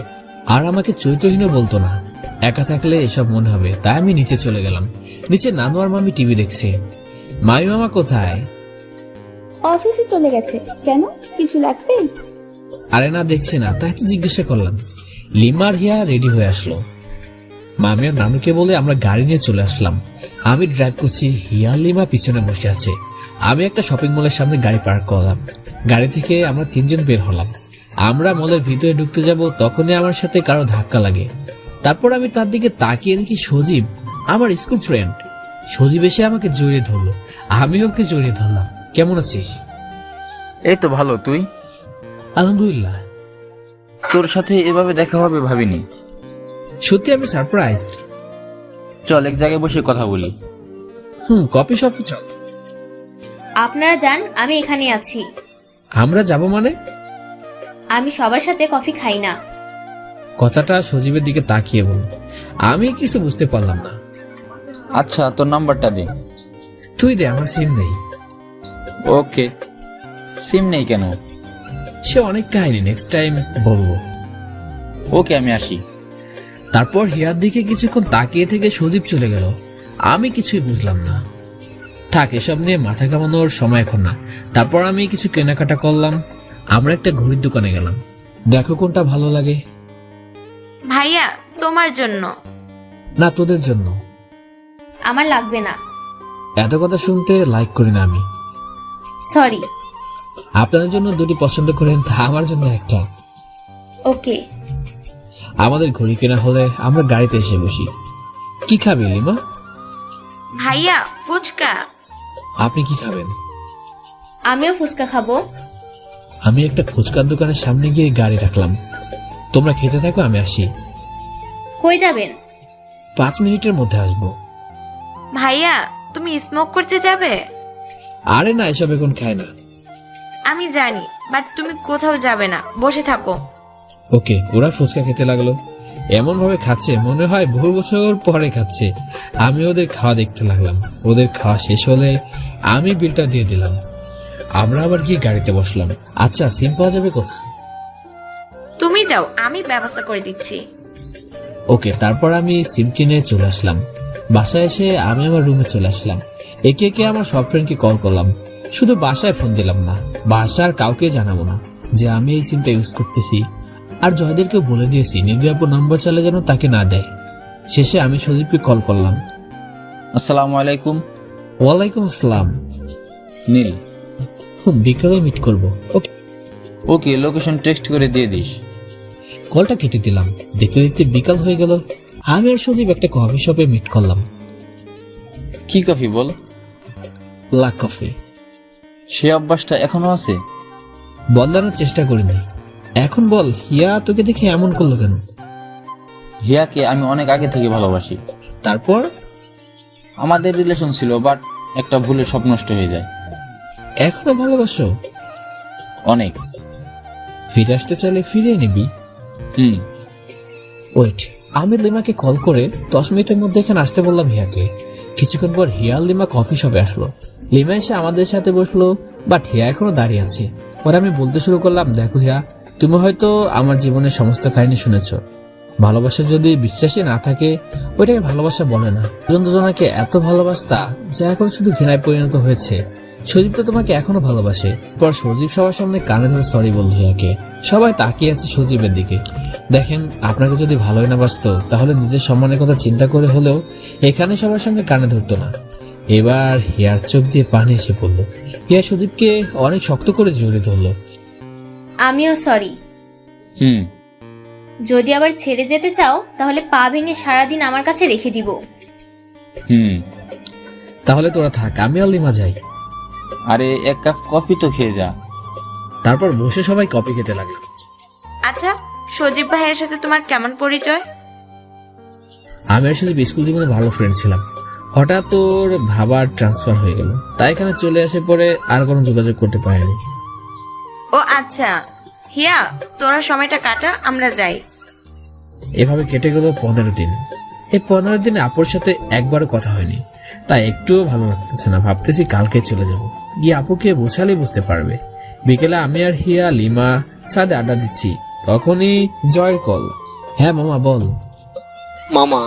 আর আমাকে চরিত্রহীনও বলতো না। একা থাকলে এসব মনে হবে, তাই আমি নিচে চলে গেলাম। নিচে নানু আর মামি টিভি দেখছে। মামি মামা কোথায়? অফিসে চলে গেছে। কেন, কিছু লাগবে? আরে না, দেখছি না, তাই তো জিজ্ঞাসা করলাম। লিমা আর হিয়া রেডি হয়ে আসলো। মামি আর নানুকে বলে আমরা গাড়ি নিয়ে চলে আসলাম। আমি ড্রাইভ করছি, হিয়া লিমা পিছনে বসে আছে। আমি একটা শপিং মলের সামনে গাড়ি পার্ক করলাম। গাড়ি থেকে আমরা 3 জন বের হলাম। আমরা মলের ভিতরে ঢুকতে যাব, তখনই আমার সাথে কারো ধাক্কা লাগে। তারপর আমি তার দিকে তাকিয়ে দেখি সজীব, আমার স্কুল ফ্রেন্ড। সজীব এসে আমাকে জড়িয়ে ধরলো, আমি ওকে জড়িয়ে ধরলাম। কেমন আছিস? এই তো ভালো, তুই? আলহামদুলিল্লাহ। তোর সাথে এভাবে দেখা হবে ভাবিনি। সত্যি আমি সারপ্রাইজড। চল এক জায়গায় বসে কথা বলি। কফি শপে চল। আপনারা যান, আমি এখানে আছি। আমরা যাব মানে? আমি সবার সাথে কফি খাই না। কথাটা সজীবের দিকে তাকিয়ে বল। আমি কিছু বুঝতে পারলাম না। আচ্ছা, তোর নাম্বারটা দে। তুই দে, আমার সিম নেই। ওকে। সিম নেই কেন? সে অনেক কাহিনী, নেক্সট টাইম বলবো। ওকে, আমি আসি। তারপর হিয়ার দিকে কিছুক্ষণ তাকিয়ে থেকে সজীব চলে গেল। আমি কিছুই বুঝলাম না। থাক, এসব নিয়ে মাথা কামানোর সময় এখন না। তারপর আমি কিছু কেনাকাটা করলাম। আমরা একটা ঘড়ির দোকানে গেলাম। দেখো কোনটা ভালো লাগে। ভাইয়া, তোমার জন্য। না, তোদের জন্য। আমার লাগবে না। এত কথা শুনতে লাইক করি না আমি। সরি। আপনাদের জন্য 2টি পছন্দ করেন, তা আমার জন্য একটা। ওকে। আমাদের ঘড়ি কেনা হলে আমরা গাড়িতে এসে বসি। কি খাবে লিমা? ভাইয়া, ফুচকা। আপনি কি খাবেন? আমিও ফুচকা খাবো। আমি একটা ফুচকার দোকানের সামনে গিয়ে গাড়ি রাখলাম। তোমরা খেতে থাকো, আমি আসি। কই যাবেন? 5 মিনিটের মধ্যে আসবো। ভাইয়া, তুমি স্মোক করতে যাবে? আরে না, এসব এখন খায় না। আমি জানি, বাট তুমি কোথাও যাবে না, বসে থাকো। ওকে। ওরা ফুচকা খেতে লাগলো। এমন ভাবে খাচ্ছে মনে হয় বহু বছর পরে খাচ্ছে। আমি ওদের খাওয়া দেখতে লাগলাম। ওদের খাওয়া শেষ হলে আমি বিলটা দিয়ে দিলাম। আমরা আবার গিয়ে গাড়িতে বসলাম। আচ্ছা, সিম পাওয়া যাবে কোথায়? তুমি যাও, আমি ব্যবস্থা করে দিচ্ছি। ওকে। তারপর আমি সিম কিনে চলে আসলাম। বাসায় এসে আমি আমার রুমে চলে আসলাম। একে একে আমার সব ফ্রেন্ডকে কল করলাম। শুধু বাসায় ফোন দিলাম না, বাসার কাউকে জানাবো না যে আমি এই সিমটা ইউজ করতেছি। আর জয়দেরকে বলে দিয়েছি নিধিয়াপুর নাম্বার চালে যেন তাকে না দেয়। শেষে আমি সজীবকে কল করলাম। আসসালামু আলাইকুম। ওয়ালাইকুম আসসালাম। নীল, বিকালে মিট করবো। ওকে। ওকে, লোকেশন টেক্সট করে দিয়ে দিস। কলটা কেটে দিলাম। দেখতে দেখতে বিকাল হয়ে গেল। আমি আর সজীব একটা কফি শপে মিট করলাম। কি কফি বল? Black coffee. সে অভ্যাসটা এখনো আছে? বদলানোর চেষ্টা করিনি। এখন বল, হিয়া তোকে দেখে এমন করলো কেন? হিয়াকে আমি অনেক আগে থেকে ভালোবাসি। তারপর? আমাদের রিলেশন ছিল, বাট একটা ভুলে সব নষ্ট হয়ে যায়। এখনো ভালোবাসো? অনেক। ফিরে আসতে চাইলে ফিরে নিবি। ওয়েট, আমি লিমাকে কল করে 10 মিনিটের মধ্যে এখানে আসতে বললাম হিয়াকে। কিছুক্ষণ পর হিয়া আর লিমা কফি শপে আসলো। লিমা এসে আমাদের সাথে বসলো, বাট হিয়া এখনো দাঁড়িয়ে আছে। পরে আমি বলতে শুরু করলাম, দেখো হিয়া, তুমি হয়তো আমার জীবনের সমস্ত কাহিনী শুনেছো। ভালোবাসা যদি বিশ্বাসী না থাকে, ওইটাকে ভালোবাসা বলে না। দুজনকে এত ভালোবাসতা যা এখন শুধু ঘৃণায় পরিণত হয়েছে। সজীব তো তোমাকে এখনো ভালোবাসে। পর সজীব সবার সামনে কানে ধরে সরি বলল হিয়াকে। সবাই তাকিয়ে আছে সজীবের দিকে। দেখেন, আপনাকে যদি ভালোই না বাসতো তাহলে নিজের সম্মানের কথা চিন্তা করে হলেও এখানে সবার সামনে কানে ধরতো না। এবার হিয়ার চোখ দিয়ে পানি এসে পড়লো। হিয়া সজীবকে অনেক শক্ত করে জড়িয়ে ধরলো। আমিও সরি। যদি আবার ছেড়ে যেতে চাও তাহলে পা ভেঙে সারাদিন আমার কাছে রেখে দিব। তাহলে তোরা থাক, আমি আর লিমা যাই। আরে, এক কাপ কফি তো খেয়ে যা। তারপর বসে সবাই কফি খেতে লাগলাম। আচ্ছা, সজীব ভাইয়ের সাথে তোমার কেমন পরিচয়? আমি আর সজীব স্কুল জীবনে ভালো ফ্রেন্ড ছিলাম। হঠাৎ তোর ভাবার ট্রান্সফার হয়ে গেল, তাই এখানে চলে আসে পরে আর কোনো যোগাযোগ করতে পারিনি। ও আচ্ছা, হিয়া, তোরা সময়টা কাটা, আমরা যাই। এভাবে কেটে গেল 15 দিন। এই 15 দিনে আপুর সাথে একবারও কথা হয়নি, তাই একটুও ভালো লাগতেছে না। ভাবতেছি কালকে চলে যাব, গিয়ে আপুকে বোঝালেই বুঝতে পারবে। বিকেলে আমি আর হিয়া লিমা সাথে আড্ডা দিচ্ছি, তখনই জয়ের কল। হ্যাঁ মামা, বল। মামা,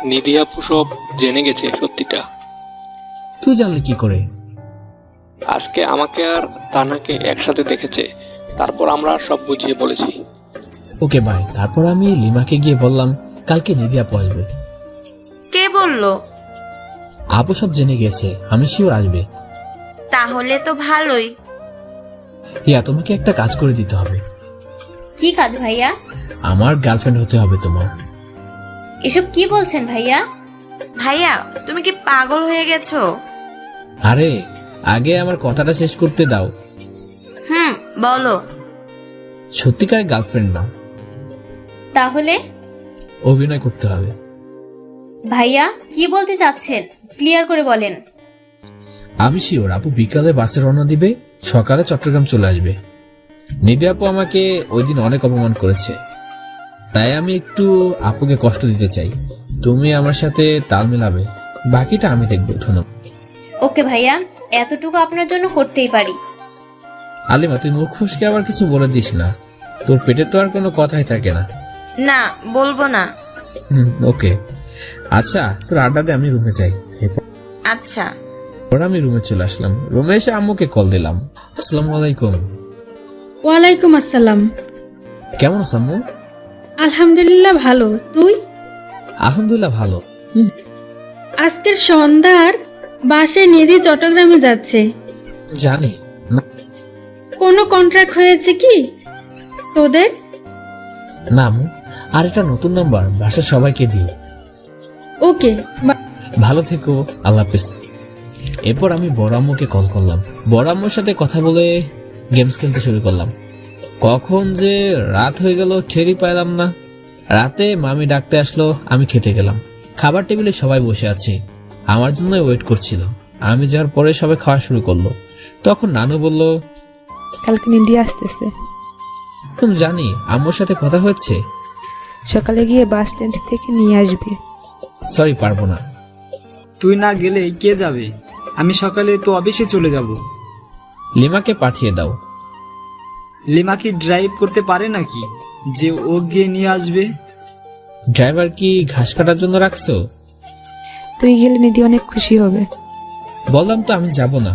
নিধি আপু সব জেনে গেছে সত্যিটা। তুই জানলি কি করে? আজকে আমাকে আর তানাকে একসাথে দেখেছে। তারপর আমরা সব বুঝিয়ে বলেছি। ওকে ভাই। তারপর আমি লিমাকে গিয়ে বললাম কালকে নিধি আপু আসবে। কে বললো? আপু সব জেনে গেছে, আমি শিওর আসবে। তাহলে তো ভালোই। হিয়া, তোমাকে একটা কাজ করে দিতে হবে। কি কাজ ভাইয়া? আমার গার্লফ্রেন্ড হতে হবে তোমার। এসব কি বলছেন ভাইয়া? ভাইয়া তুমি কি পাগল হয়ে গেছো? আরে আগে আমার কথাটা শেষ করতে দাও। বলো। সত্যিকারের গার্লফ্রেন্ড না, তাহলে অভিনয় করতে হবে। ভাইয়া কি বলতে চাচ্ছেন, ক্লিয়ার করে বলেন। আমি শিওর আপু বিকালে বাসে রওনা দিবে, সকালে চট্টগ্রাম চলে আসবে। নিধি আপু আমাকে ওই দিন অনেক অপমান করেছে, তাই আমি একটু আপুকে কষ্ট দিতে চাই। তুমি আমার সাথে তাল মেলাবে, বাকিটা আমি দেখবো। ধন্যবাদ। ওকে ভাইয়া, এতটুকু আপনার জন্য করতেই পারি। আলিমা, তুই মুখ ফুসকে আবার কিছু বলে দিস না, তোর পেটে তো আর কোনো কথাই থাকে না। না, বলবো না। ওকে আচ্ছা, তোর আড্ডা দে, আমি রুমে যাই। আচ্ছা। ওরা আমি রুমে চলে আসলাম। রুমে এসে আম্মুকে কল দিলাম। আসসালামু আলাইকুম। ওয়ালাইকুম আসসালাম। কেমন আছো আম্মু? আলহামদুলিল্লাহ ভালো, তুই? আলহামদুলিল্লাহ ভালো। আজকের সন্ধ্যার বাসে নিধি চট্টগ্রামে যাচ্ছে। জানি না। কোনো কন্ট্রাক্ট হয়েছে কি তোদের? না আম্মু, আর এটা নতুন নাম্বার, বাসার সবাইকে দিই। ওকে, ভালো থেকো, আল্লাহ হাফেজ। এরপর আমি বড় আম্মুকে কল করলাম। বড় আম্মুর সাথে কথা বলে গেমস খেলতে শুরু করলাম। কখন যে রাত হয়ে গেল টেরই পাইলাম না। রাতে মামি ডাকতে আসলো, আমি খেতে গেলাম। খাবার টেবিলে সবাই বসে আছে, আমার জন্য ওয়েট করছিল। আমি যাওয়ার পরে সবাই খাওয়া শুরু করলো। তখন নানু বলল কালকে নিধি আসতেছে। তুমি জানি আম্মুর সাথে কথা হচ্ছে, সকালে গিয়ে বাস স্ট্যান্ড থেকে নিয়ে আসবে। সরি পারবো না। তুই না গেলে কে যাবে? আমি সকালে তো অফিসে চলে যাব। লিমাকে পাঠিয়ে দাও। লিমা কি ড্রাইভ করতে পারে নাকি যে ও গিয়ে নিয়ে আসবে? ড্রাইভার কি ঘাস কাটার জন্য রাখছো? তুই গেলে নিধি অনেক খুশি হবে। বললাম তো আমি যাব না।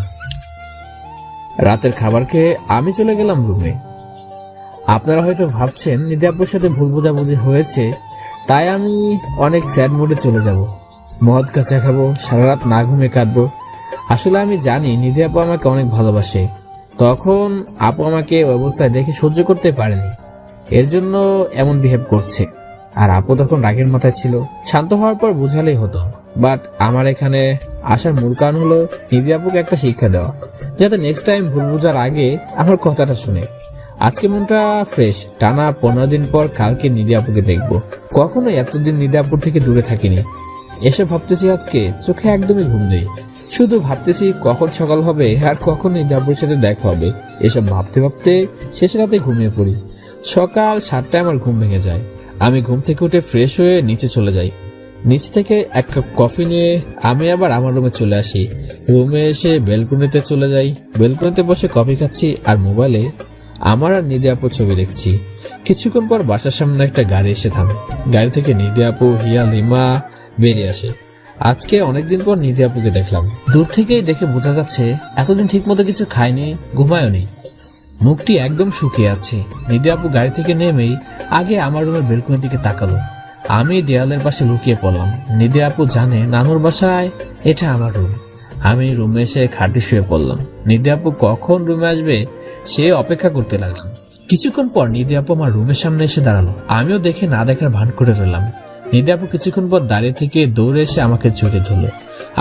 রাতের খাবার খেয়ে আমি চলে গেলাম রুমে। আপনারা হয়তো ভাবছেন নিধি আপুর সাথে ভুল বোঝাবুঝি হয়েছে, তাই আমি অনেক স্যাড মুডে চলে যাব, মদ কাঁচা খাবো, সারা রাত না ঘুমে কাটবো। আসলে আমি জানি নিধি আপু আমাকে অনেক ভালোবাসে। তখন আপু আমাকে ওই অবস্থায় দেখে সহ্য করতে পারেনি, এর জন্য এমন বিহেভ করছে। আর আপু তখন রাগের মাথায় ছিল, শান্ত হওয়ার পর বুঝালেই হতো। বাট আমার এখানে আসার মূল কারণ হলো নিধি আপুকে একটা শিক্ষা দেওয়া, যাতে নেক্সট টাইম ভুল বোঝার আগে আমার কথাটা শুনে। আজকে মনটা ফ্রেশ। টানা 15 দিন পর কালকে নিধি আপুকে দেখবো। কখনো এতদিন নিধি আপুর থেকে দূরে থাকিনি। এসে ভাবতেছি আজকে চোখে একদমই ঘুম নেই, শুধু ভাবতেছি কখন সকাল হবে আর কখন নিধি আপুর সাথে দেখা হবে। এসব ভাবতে ভাবতে শেষ রাতে ঘুমিয়ে পড়ি। সকাল 7টায় আমার ঘুম ভেঙে যায়। আমি ঘুম থেকে উঠে ফ্রেশ হয়ে নিচে চলে যাই। নিচ থেকে এক কাপ কফি নিয়ে আমি আবার আমার রুমে চলে আসি। রুমে এসে বেলকনিতে চলে যাই। বেলকনিতে বসে কফি খাচ্ছি আর মোবাইলে আমার আর নিধি আপুর ছবি দেখছি। কিছুক্ষণ পর বাসার সামনে একটা গাড়ি এসে থামে। গাড়ি থেকে নিধি আপু, হিয়া, লিমা বেরিয়ে আসে। আজকে অনেকদিন পর নিধি আপুকে দেখলাম। দূর থেকেই দেখে বোঝা যাচ্ছে এতদিন ঠিক মতো কিছু খায়নি, ঘুমায়নি, মুখটি একদম শুকিয়ে আছে। নিধি আপু গাড়ি থেকে নেমেই আগে আমার রুমের বেলকনির দিকে তাকালো। আমি দেয়ালের পাশে লুকিয়ে পড়লাম। নিধি আপু জানে নানুর বাসায় এটা আমার রুম। আমি রুমে এসে খাটে শুয়ে পড়লাম। নিধি আপু কখন রুমে আসবে সে অপেক্ষা করতে লাগলাম। কিছুক্ষণ পর নিধি আপু আমার রুমের সামনে এসে দাঁড়ালো। আমিও দেখে না দেখার ভান করে রইলাম। নিধি আপু কিছুক্ষণ পর দাঁড়িয়ে থেকে দৌড়ে এসে আমাকে জড়িয়ে ধরলো।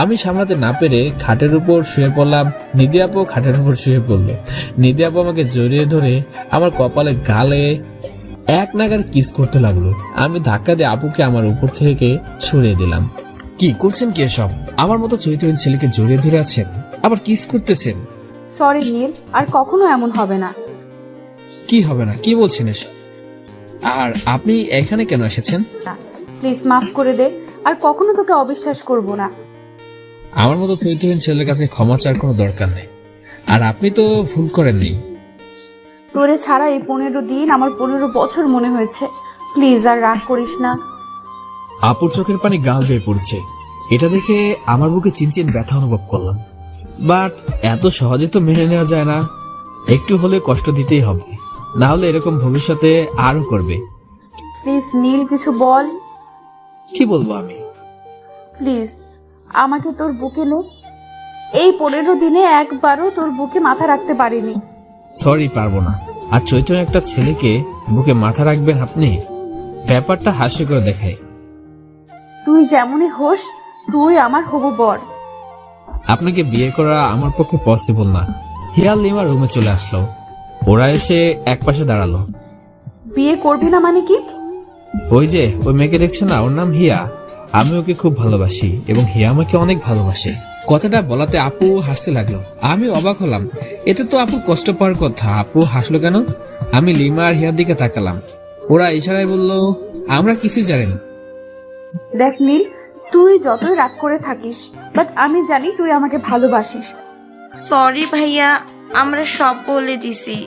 আমি সামলাতে না পেরে খাটের উপর শুয়ে পড়লাম। নিধি আপু খাটের উপর শুয়ে পড়লো। নিধি আপু আমাকে জড়িয়ে ধরে আমার কপালে গালে এক নাগার কিস করতে লাগলো। আমি ধাক্কা দিয়ে আপুকে আমার উপর থেকে সরিয়ে দিলাম। কি করছেন কি এসব? আমার মতো চরিত্রহীন ছেলেকে জড়িয়ে ধরে আছেন, আবার কিস করতেছেন। সরি নীল, আর কখনো এমন হবে না। কি হবে না? কি বলছেন এসব? আর আপনি এখানে কেন এসেছেন? প্লিজ মাফ করে দে, আর কখনো তোকে অবিশ্বাস করব না। আমার মতো চরিত্রহীন ছেলের কাছে ক্ষমা চাওয়ার কোনো দরকার নেই। আর আপনি তো ভুল করেননি। তোরে ছাড়া এই 15 দিন আমার 15 বছর মনে হয়েছে। প্লিজ আর রাগ করিস না। আপুর চোখের পানি গাল বেয়ে পড়ছে। এটা দেখে আমার বুকে চিনচিন ব্যথা অনুভব করলাম। বাট এত সহজে তো মেনে নেওয়া যায় না, একটু হলে কষ্ট দিতেই হবে। না হলে এরকম ভবিষ্যতে আরো করবে। প্লিজ নীল কিছু বল। কি বলবো আমি? প্লিজ আমাকে তোর বুকে নে। এই 15 দিনে একবারও তোর বুকে মাথা রাখতে পারিনি। সরি, পারবো না। আর চৈতন্য একটা ছেলেকে বুকে মাথা রাখবেন আপনি? ব্যাপারটা হাস্য করে দেখায়। তুই যেমনই হোস, তুই আমার হবু বর। আপনাকে বিয়ে করা আমার পক্ষে পসিবল না। হিয়াল লিমা রুমে চলে আসলো। ওরা এসে একপাশে দাঁড়ালো। বিয়ে করবি না মানে কি? ওই যে ওই মেয়েকে দেখছো না, ওর নাম হিয়া। আমি ওকে খুব ভালোবাসি এবং হিয়া আমাকে অনেক ভালোবাসে। কথাটা বলাতে আপু হাসতে লাগলো। আমি অবাক হলাম, এতে তো আপু কষ্ট পাওয়ার কথা। আপু হাসলো কেন? আমি লিমা আর হিয়ার দিকে তাকালাম। ওরা ইশারায় বলল, আমরা কিছুই জানি না। দেখ নীল, তুই যতই রাগ করে থাকিস, বাট আমি জানি তুই আমাকে ভালোবাসিস। সরি ভাইয়া, আমরা সব বলে দিছি।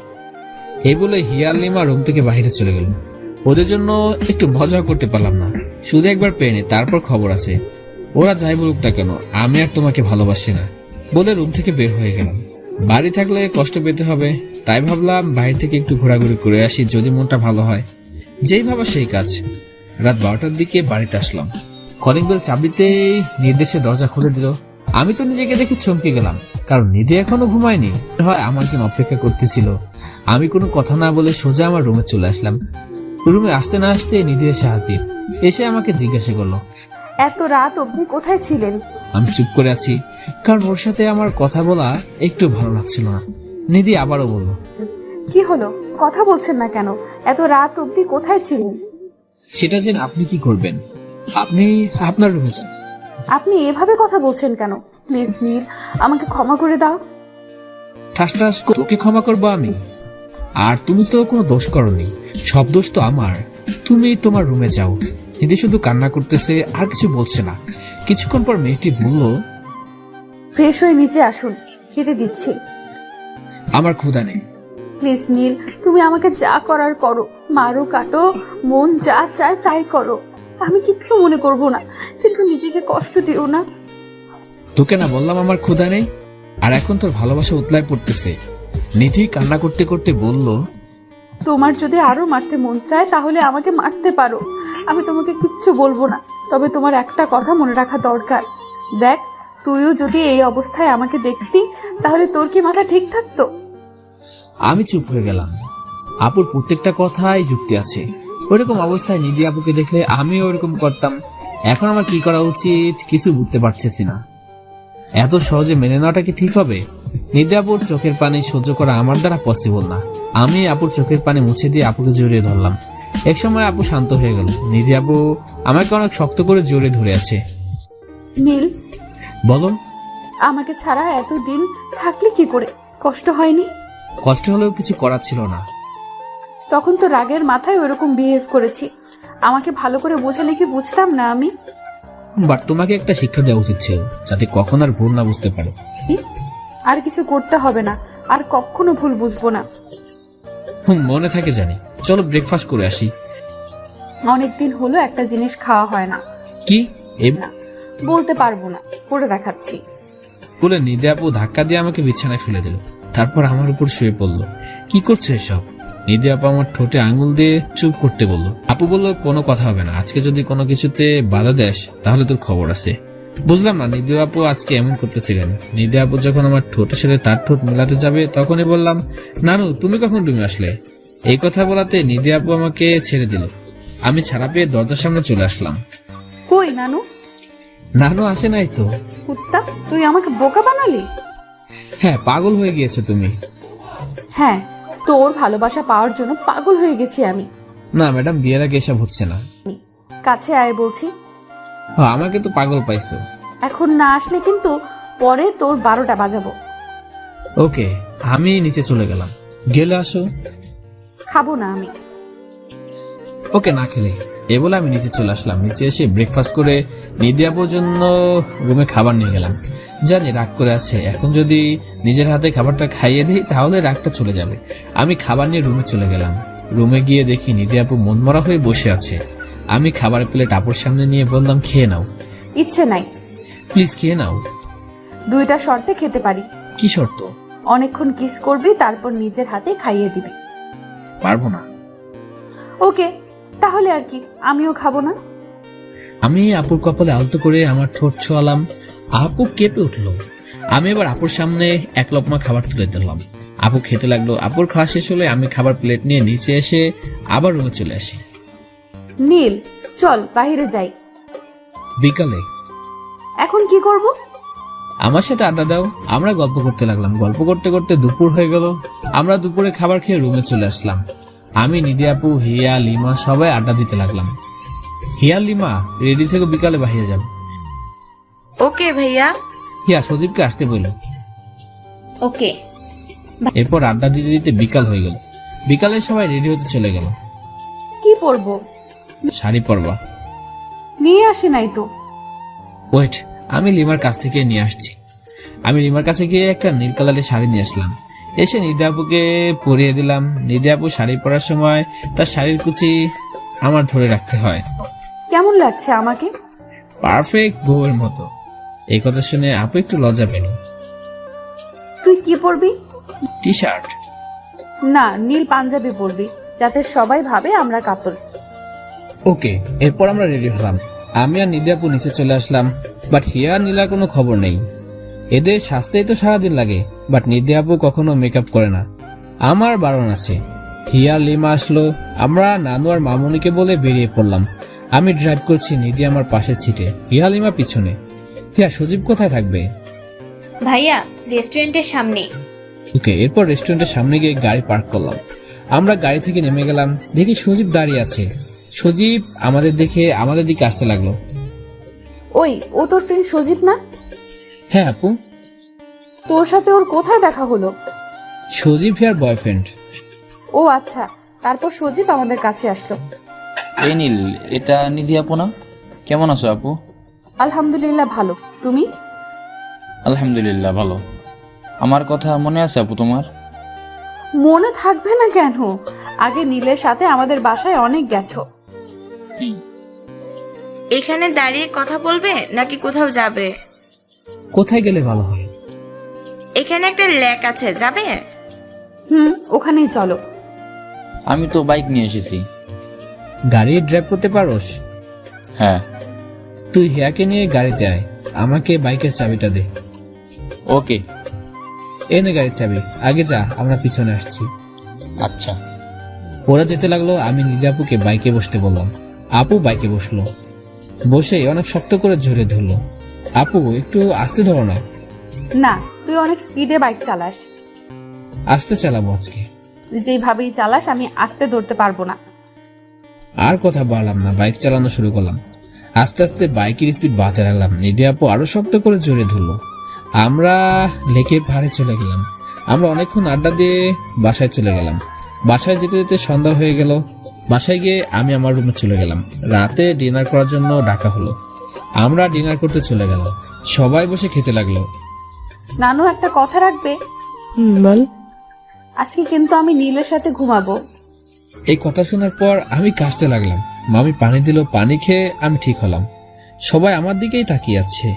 এই বলে হিয়া আর লিমা রুম থেকে বাইরে চলে গেল। ওদের জন্য একটু মজা করতে পারলাম না। শুধু একবার পেয়ে তারপর খবর আছে। ওরা যাই বলুক না কেন, আমি আর তোমাকে ভালোবাসি না বলে রুম থেকে বের হয়ে গেলাম। বাড়ি থাকলে কষ্ট পেতে হবে, তাই ভাবলাম বাইরে থেকে একটু ঘোরাঘুরি করে আসি, যদি মনটা ভালো হয়। যেই ভাবা সেই কাজ। রাত 12টার দিকে বাড়িতে আসলাম। কলিং বেল চাবিতেই নির্দেশে দরজা খুলে দিল। আমি তো নিজেকে দেখে চমকে গেলাম, কারণ নিধি এখনো ঘুমায়নি। হয় আমার জন্য অপেক্ষা করতেছিল। আমি কোনো কথা না বলে সোজা আমার রুমে চলে আসলাম। রুমে আসতে না আসতে নিধি এসে হাজির। এসে আমাকে জিজ্ঞাসা করলো, এত রাত অবধি কোথায় ছিলেন? আমি চুপ করে আছি, কারণ ওর সাথে আমার কথা বলা একটু ভালো লাগছিল না। নিধি আবারও বলল, কি হলো, কথা বলছেন না কেন? এত রাত অবধি কোথায় ছিলেন? সেটা জেনে আপনি কি করবেন? আপনি আপনার রুমে যান। আপনি এভাবে কথা বলছেন কেন? প্লিজ নীল, আমাকে ক্ষমা করে দাও। ঠাস ঠাস তোকে ক্ষমা করবো আমি? আর তুমি তো কোনো দোষ করনি, সব দোষ তো আমার। তুমি তোমার রুমে যাও। নিধি শুধু কান্না করতেছে, আর কিছু বলছে না। কিছুক্ষণ পর মেয়েটি বলল, ফ্রেশ হয়ে নিচে আসুন, খেতে দিচ্ছি। আমার ক্ষুধা নেই। প্লিজ নীল, তুমি আমাকে যা করার করো, মারো কাটো, মন যা চায় তাই করো, আমি কিচ্ছু মনে করব না, কিন্তু নিজেকে কষ্ট দিও না। তোকে না বললাম আমার ক্ষুধা নেই? আর এখন তোর ভালোবাসা উতলায় পড়তেছে। নিধি কান্না করতে করতে বলল, তোমার যদি আরো মারতে মন চায় তাহলে আমাকে মারতে পারো, আমি তোমাকে কিচ্ছু বলবো না। তবে তোমার একটা কথা মনে রাখা দরকার। দেখ, তুইও যদি এই অবস্থায় আমাকে দেখতি তাহলে তোর কি মাথা ঠিক থাকতো? আমি চুপ হয়ে গেলাম। আপুর প্রত্যেকটা কথাই যুক্তি আছে। ওইরকম অবস্থায় নিধি আপুকে দেখলে আমিও ওরকম করতাম। এখন আমার কি করা উচিত কিছু বুঝতে পারতেছি না। এত সহজে মেনে নেওয়াটা কি ঠিক হবে? নিধি আপুর চোখের পানি সহ্য করা আমার দ্বারা পসিবল না। আমি আপুর চোখের পানি মুছে দিয়ে আপুকে জড়িয়ে ধরলাম। এক সময় আপু শান্ত হয়ে গেল। নিধি আপু আমাকে অনেক শক্ত করে জড়িয়ে ধরে আছে। নীল, বলো। আমাকে ছাড়া এতদিন থাকলে কি করে? কষ্ট হয়নি? কষ্ট হলেও কিছু করার ছিল না। তখন তো রাগের মাথায় ওরকম বিহেভ করেছি। আমাকে ভালো করে বোঝালে কি বুঝতাম না আমি? বাট তোমাকে একটা শিক্ষা দেওয়া উচিত ছিল, যাতে কখন আর ভুল না বুঝতে পারো। আর কিছু করতে হবে না, আর কখনো ভুল বুঝবো না। মনে থাকে জানি। চলো ব্রেকফাস্ট করে আসি। অনেকদিন হলো একটা জিনিস খাওয়া হয় না। কি? না, বলতে পারবো না, করে দেখাচ্ছি। বলে নিধি আপু ধাক্কা দিয়ে আমাকে বিছানায় ফেলে দিল। তারপর আমার উপর শুয়ে পড়লো। কি করছো এসব? নিধি আপু আমার ঠোঁটে আঙুল দিয়ে চুপ করতে বললো। আপু বললো, কোনো কথা হবে না, আজকে যদি কোনো কিছুতে বাধা দেস তাহলে তোর খবর আছে। বুঝলাম না নিধি আপু আজকে এমন করতেছে কেন। নিধি আপু যখন আমার ঠোঁটের সাথে তার ঠোঁট মেলাতে যাবে তখনই বললাম, নানু তুমি কখন রুমে আসলে? এই কথা বলাতে নিধি আপু আমাকে ছেড়ে দিল। আমি ছাড়া পেয়ে দরজার সামনে চলে আসলাম। কই নানু? নানু আসে নাই তো। কুত্তা, তুই আমাকে বোকা বানালি। হ্যাঁ, পাগল হয়ে গিয়েছো তুমি। হ্যাঁ, তোর ভালোবাসা পাওয়ার জন্য পাগল হয়ে গেছি আমি। না ম্যাডাম, বিয়ের আগে এসব হচ্ছে না। কাছে আয় বলছি। আমাকে তো পাগল পাইছো। এখন না আসলে কিন্তু পরে তোর 12টা বাজাবো। ওকে, আমি নিচে চলে গেলাম। গেলে আসো। খাবো না আমি। ওকে, না খেলে। এ বলে আমি নিচে চলে আসলাম। নিচে এসে ব্রেকফাস্ট করে নিধি আপুর জন্য রুমে খাবার নিয়ে গেলাম। জানি রাগ করে আছে, এখন যদি নিজের হাতে খাবারটা খাইয়ে দিই তাহলে রাগটা চলে যাবে। আমি খাবার নিয়ে রুমে চলে গেলাম। রুমে গিয়ে দেখি নিধি আপু মনমরা হয়ে বসে আছে। আমি খাবারের প্লেট আপুর সামনে নিয়ে বললাম, খেয়ে নাও। ইচ্ছে নাই। প্লিজ খেয়ে নাও। 2টা শর্তে খেতে পারি। কি শর্ত? অনেকক্ষণ কিস করবি, তারপর নিজের হাতে খাইয়ে দিবি। পারবো না। ওকে, তাহলে আর কি, আমিও খাবো না। আমি আপুর কপালে আলতো করে আমার ঠোঁট ছোঁয়ালাম। আপু কেঁপে উঠলো। আমি এবার আপুর সামনে এক লপমা খাবার তুলে দিলাম। আপু খেতে লাগলো। আপুর খাওয়া শেষ হলে আমি খাবার প্লেট নিয়ে নিচে এসে আবার রুমে চলে আসি। নীল, চল বাইরে যাই। বিকালে এখন কি করব? আমার সাথে আড্ডা দাও। আমরা গল্প করতে লাগলাম। গল্প করতে করতে দুপুর হয়ে গেল। আমরা দুপুরে খাবার খেয়ে রুমে চলে আসলাম। আমি, নিধি আপু, হিয়া, লিমা সবাই আড্ডা দিতে লাগলাম। হিয়া, লিমা রেডি থেকে বিকালে বাইরে যাব। ওকে ভাইয়া। হিয়া সজীবকে আসতে বলল। ওকে। এরপর আড্ডা দিতে দিতে বিকাল হয়ে গেল। বিকালে সবাই রেডি হতে চলে গেল। কি পরবো? শাড়ি পরবা? নিয়ে আসি নাই তো। ওয়েট, আমি লিমার কাছ থেকে নিয়ে আসছি। আমি লিমার কাছে গিয়ে একটা নীল কালারের শাড়ি নিয়ে আসলাম। এসে নিধি আপুকে পরিয়ে দিলাম। নিধি আপু শাড়ি পরার সময় তার শাড়ির কুচি আমার ধরে রাখতে হয়। কেমন লাগছে আমাকে? পারফেক্ট বউয়ের মতো। এই কথা শুনে আপু একটু লজ্জা পেল। তুই কি পরবি? T shirt. না, নীল পাঞ্জাবি পরবি, যাতে সবাই ভাবে আমরা কাপল। ওকে। এরপর আমরা রেডি হলাম। আমি আর নিধি আপু নিচে চলে আসলাম। বাট হিয়া আর নীলার কোনো খবর নেই। এদের সাজতেই তো সারাদিন লাগে। বাট নিধি আপু কখনো মেকআপ করে না। আমার বারণ আছে। হিয়া, লিমা আসলো। আমরা নানু আর মামুনিকে বলে বেরিয়ে পড়লাম। আমি ড্রাইভ করছি, নিধি আমার পাশে ছিটে, হিয়া লিমা পিছনে। হিয়া, সজীব কোথায় থাকবে? ভাইয়া রেস্টুরেন্টের সামনে। ওকে। এরপর রেস্টুরেন্টের সামনে গিয়ে গাড়ি পার্ক করলাম। আমরা গাড়ি থেকে নেমে গেলাম। দেখি সজীব দাঁড়িয়ে আছে। সজীব আমাদের দেখে আমাদের দিকে আসতে লাগলো। ওই, ও তোর ফ্রেন্ড সজীব না? হ্যাঁ আপু। তোর সাথে ওর কোথায় দেখা হলো? সজীব হিয়ার বয়ফ্রেন্ড। ও আচ্ছা, তারপর সজীব আমাদের কাছে আসলো। এই নীল, এটা নিধি আপু না? কেমন আছো আপু? আলহামদুলিল্লাহ ভালো, তুমি? আলহামদুলিল্লাহ ভালো। আমার কথা মনে আছে আপু তোমার? মনে থাকবে না কেন? আগে নীলের সাথে আমাদের বাসায় অনেক গেছো। এখানে দাঁড়িয়ে কথা বলবে নাকি কোথাও যাবে? কোথায় গেলে ভালো হয়? এখানে একটা লেক আছে, যাবে? ওখানেই চলো। আমি তো বাইক নিয়ে এসেছি। গাড়ি ড্রাইভ করতে পারোস? হ্যাঁ। তুই হিয়াকে নিয়ে গাড়িতে আয়, আমাকে বাইকের চাবিটা দে। ওকে। এনে গাড়ির চাবি। আগে যা, আমরা পিছনে আসছি। আচ্ছা। ওরা যেতে লাগলো। আমি নিধি আপুকে বাইকে বসতে বললাম। আপু বাইকে বসলো। বসে অনেক শক্ত করে ঝরে ধরলো। আপু একটু আস্তে ধরো না। না, তুই অনেক স্পিডে বাইক চালাস। আস্তে চালাবো আজকে। যেভাবেই চালাস আমি আস্তে ধরতে পারবো না। আর কথা বাড়লাম না, বাইক চালানো শুরু করলাম। আস্তে আস্তে বাইকের স্পিড বাড়াতে লাগলাম। নিধি আপু আরো শক্ত করে জোরে ধরলো। আমরা লেকের পাহাড়ে চলে গেলাম। আমরা অনেকক্ষণ আড্ডা দিয়ে বাসায় চলে গেলাম। বাসায় যেতে যেতে সন্ধ্যা হয়ে গেল। বাসায় গিয়ে আমি আমার রুমে চলে গেলাম। রাতে ডিনার করার জন্য ডাকা হলো। আমরা ডিনার করতে চলে গেলাম। সবাই বসে খেতে লাগলো। নানু, একটা কথা রাখবে? বল। আজকে কিন্তু আমি নীলের সাথে ঘুমাবো। এই কথা শোনার পর আমি কাশতে লাগলাম। মামি পানি দিল। পানি খেয়ে আমি ঠিক হলাম। সবাই আমার দিকেই তাকিয়ে আছে।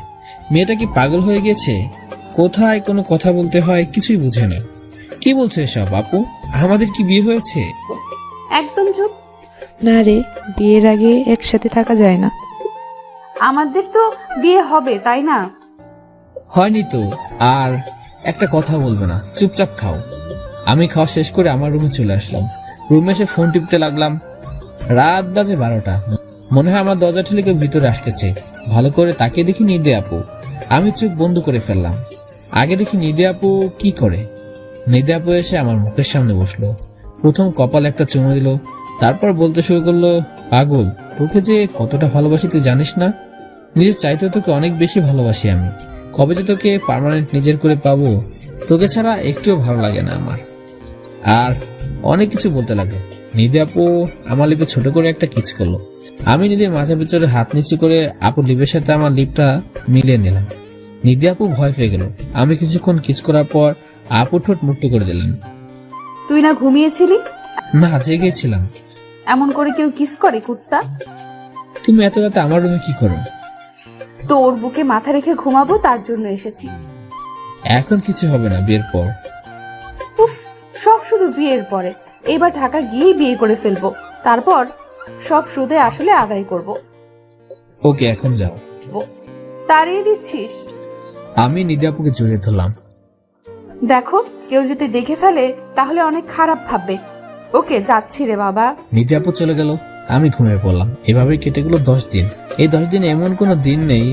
মেয়েটা কি পাগল হয়ে গেছে? কোথায় কোনো কথা বলতে হয় কিছুই বুঝে না। কি বলছে এসব আপু? আমাদের কি বিয়ে হয়েছে? একদম চুপ। না রে, বিয়ের আগে একসাথে থাকা যায় না। আমাদের তো বিয়ে হবে, তাই না? হয়নি তো। আর একটা কথা বলবে না, চুপচাপ খাও। আমি খাওয়া শেষ করে আমার রুমে চলে আসলাম। রুমে এসে ফোন টিপতে লাগলাম। রাত বাজে 12টা। মনে হয় আমার দরজা ঠেলে কেউ ভিতরে আসতেছে। ভালো করে তাকিয়ে দেখি নিধি আপু। আমি চোখ বন্ধ করে ফেললাম। আগে দেখি নিধি আপু কি করে। নিধি আপু এসে আমার মুখের সামনে বসলো। প্রথম কপাল একটা চুমু দিল। তারপর বলতে শুরু করলো, পাগল, তোকে যে কতটা ভালোবাসি তুই জানিস না? নিজের চাইতে তোকে অনেক বেশি ভালোবাসি আমি। কবে যে তোকে পার্মানেন্ট নিজের করে পাবো, তোকে ছাড়া একটুও ভালো লাগে না আমার। আর অনেক কিছু বলতে লাগলো। নিধি আপু আমার লিপে ছোট করে একটা কিস করলো। আমি নিধির মাথার পিছনে হাত নিচু করে আপুর লিপের সাথে আমার লিপটা মিলিয়ে নিলাম। নিধি আপু ভয় পেয়ে গেল। আমি কিছুক্ষণ কিস করার পর আপু ঠোঁট মুক্ত করে দিলাম। তুই না ঘুমিয়েছিলি? না, জেগেছিলাম। এমন করে কেউ কিস করে কুত্তা? তুমি এত রাতে আমার রুমে কি করো? তোর বুকে মাথা রেখে ঘুমাবো, তার জন্য এসেছি। এখন কিছু হবে না, বিয়ের পর। উফ, সব শুধু বিয়ের পরে। এবার ঢাকা গিয়েই বিয়ে করে ফেলবো, তারপর সব সুদে আসলে আদায় করব। ওকে, এখন যাও। তাড়িয়ে দিচ্ছিস? আমি নিধি আপুকে জড়িয়ে ধরলাম। দেখো, কেউ যদি দেখে ফেলে তাহলে অনেক খারাপ ভাববে। ওকে, যাচ্ছি রে বাবা। নিধি আপু চলে গেল, আমি ঘুমিয়ে পড়লাম। এভাবে কেটে গেল 10 দিন। এই 10 দিনে এমন কোনো দিন নেই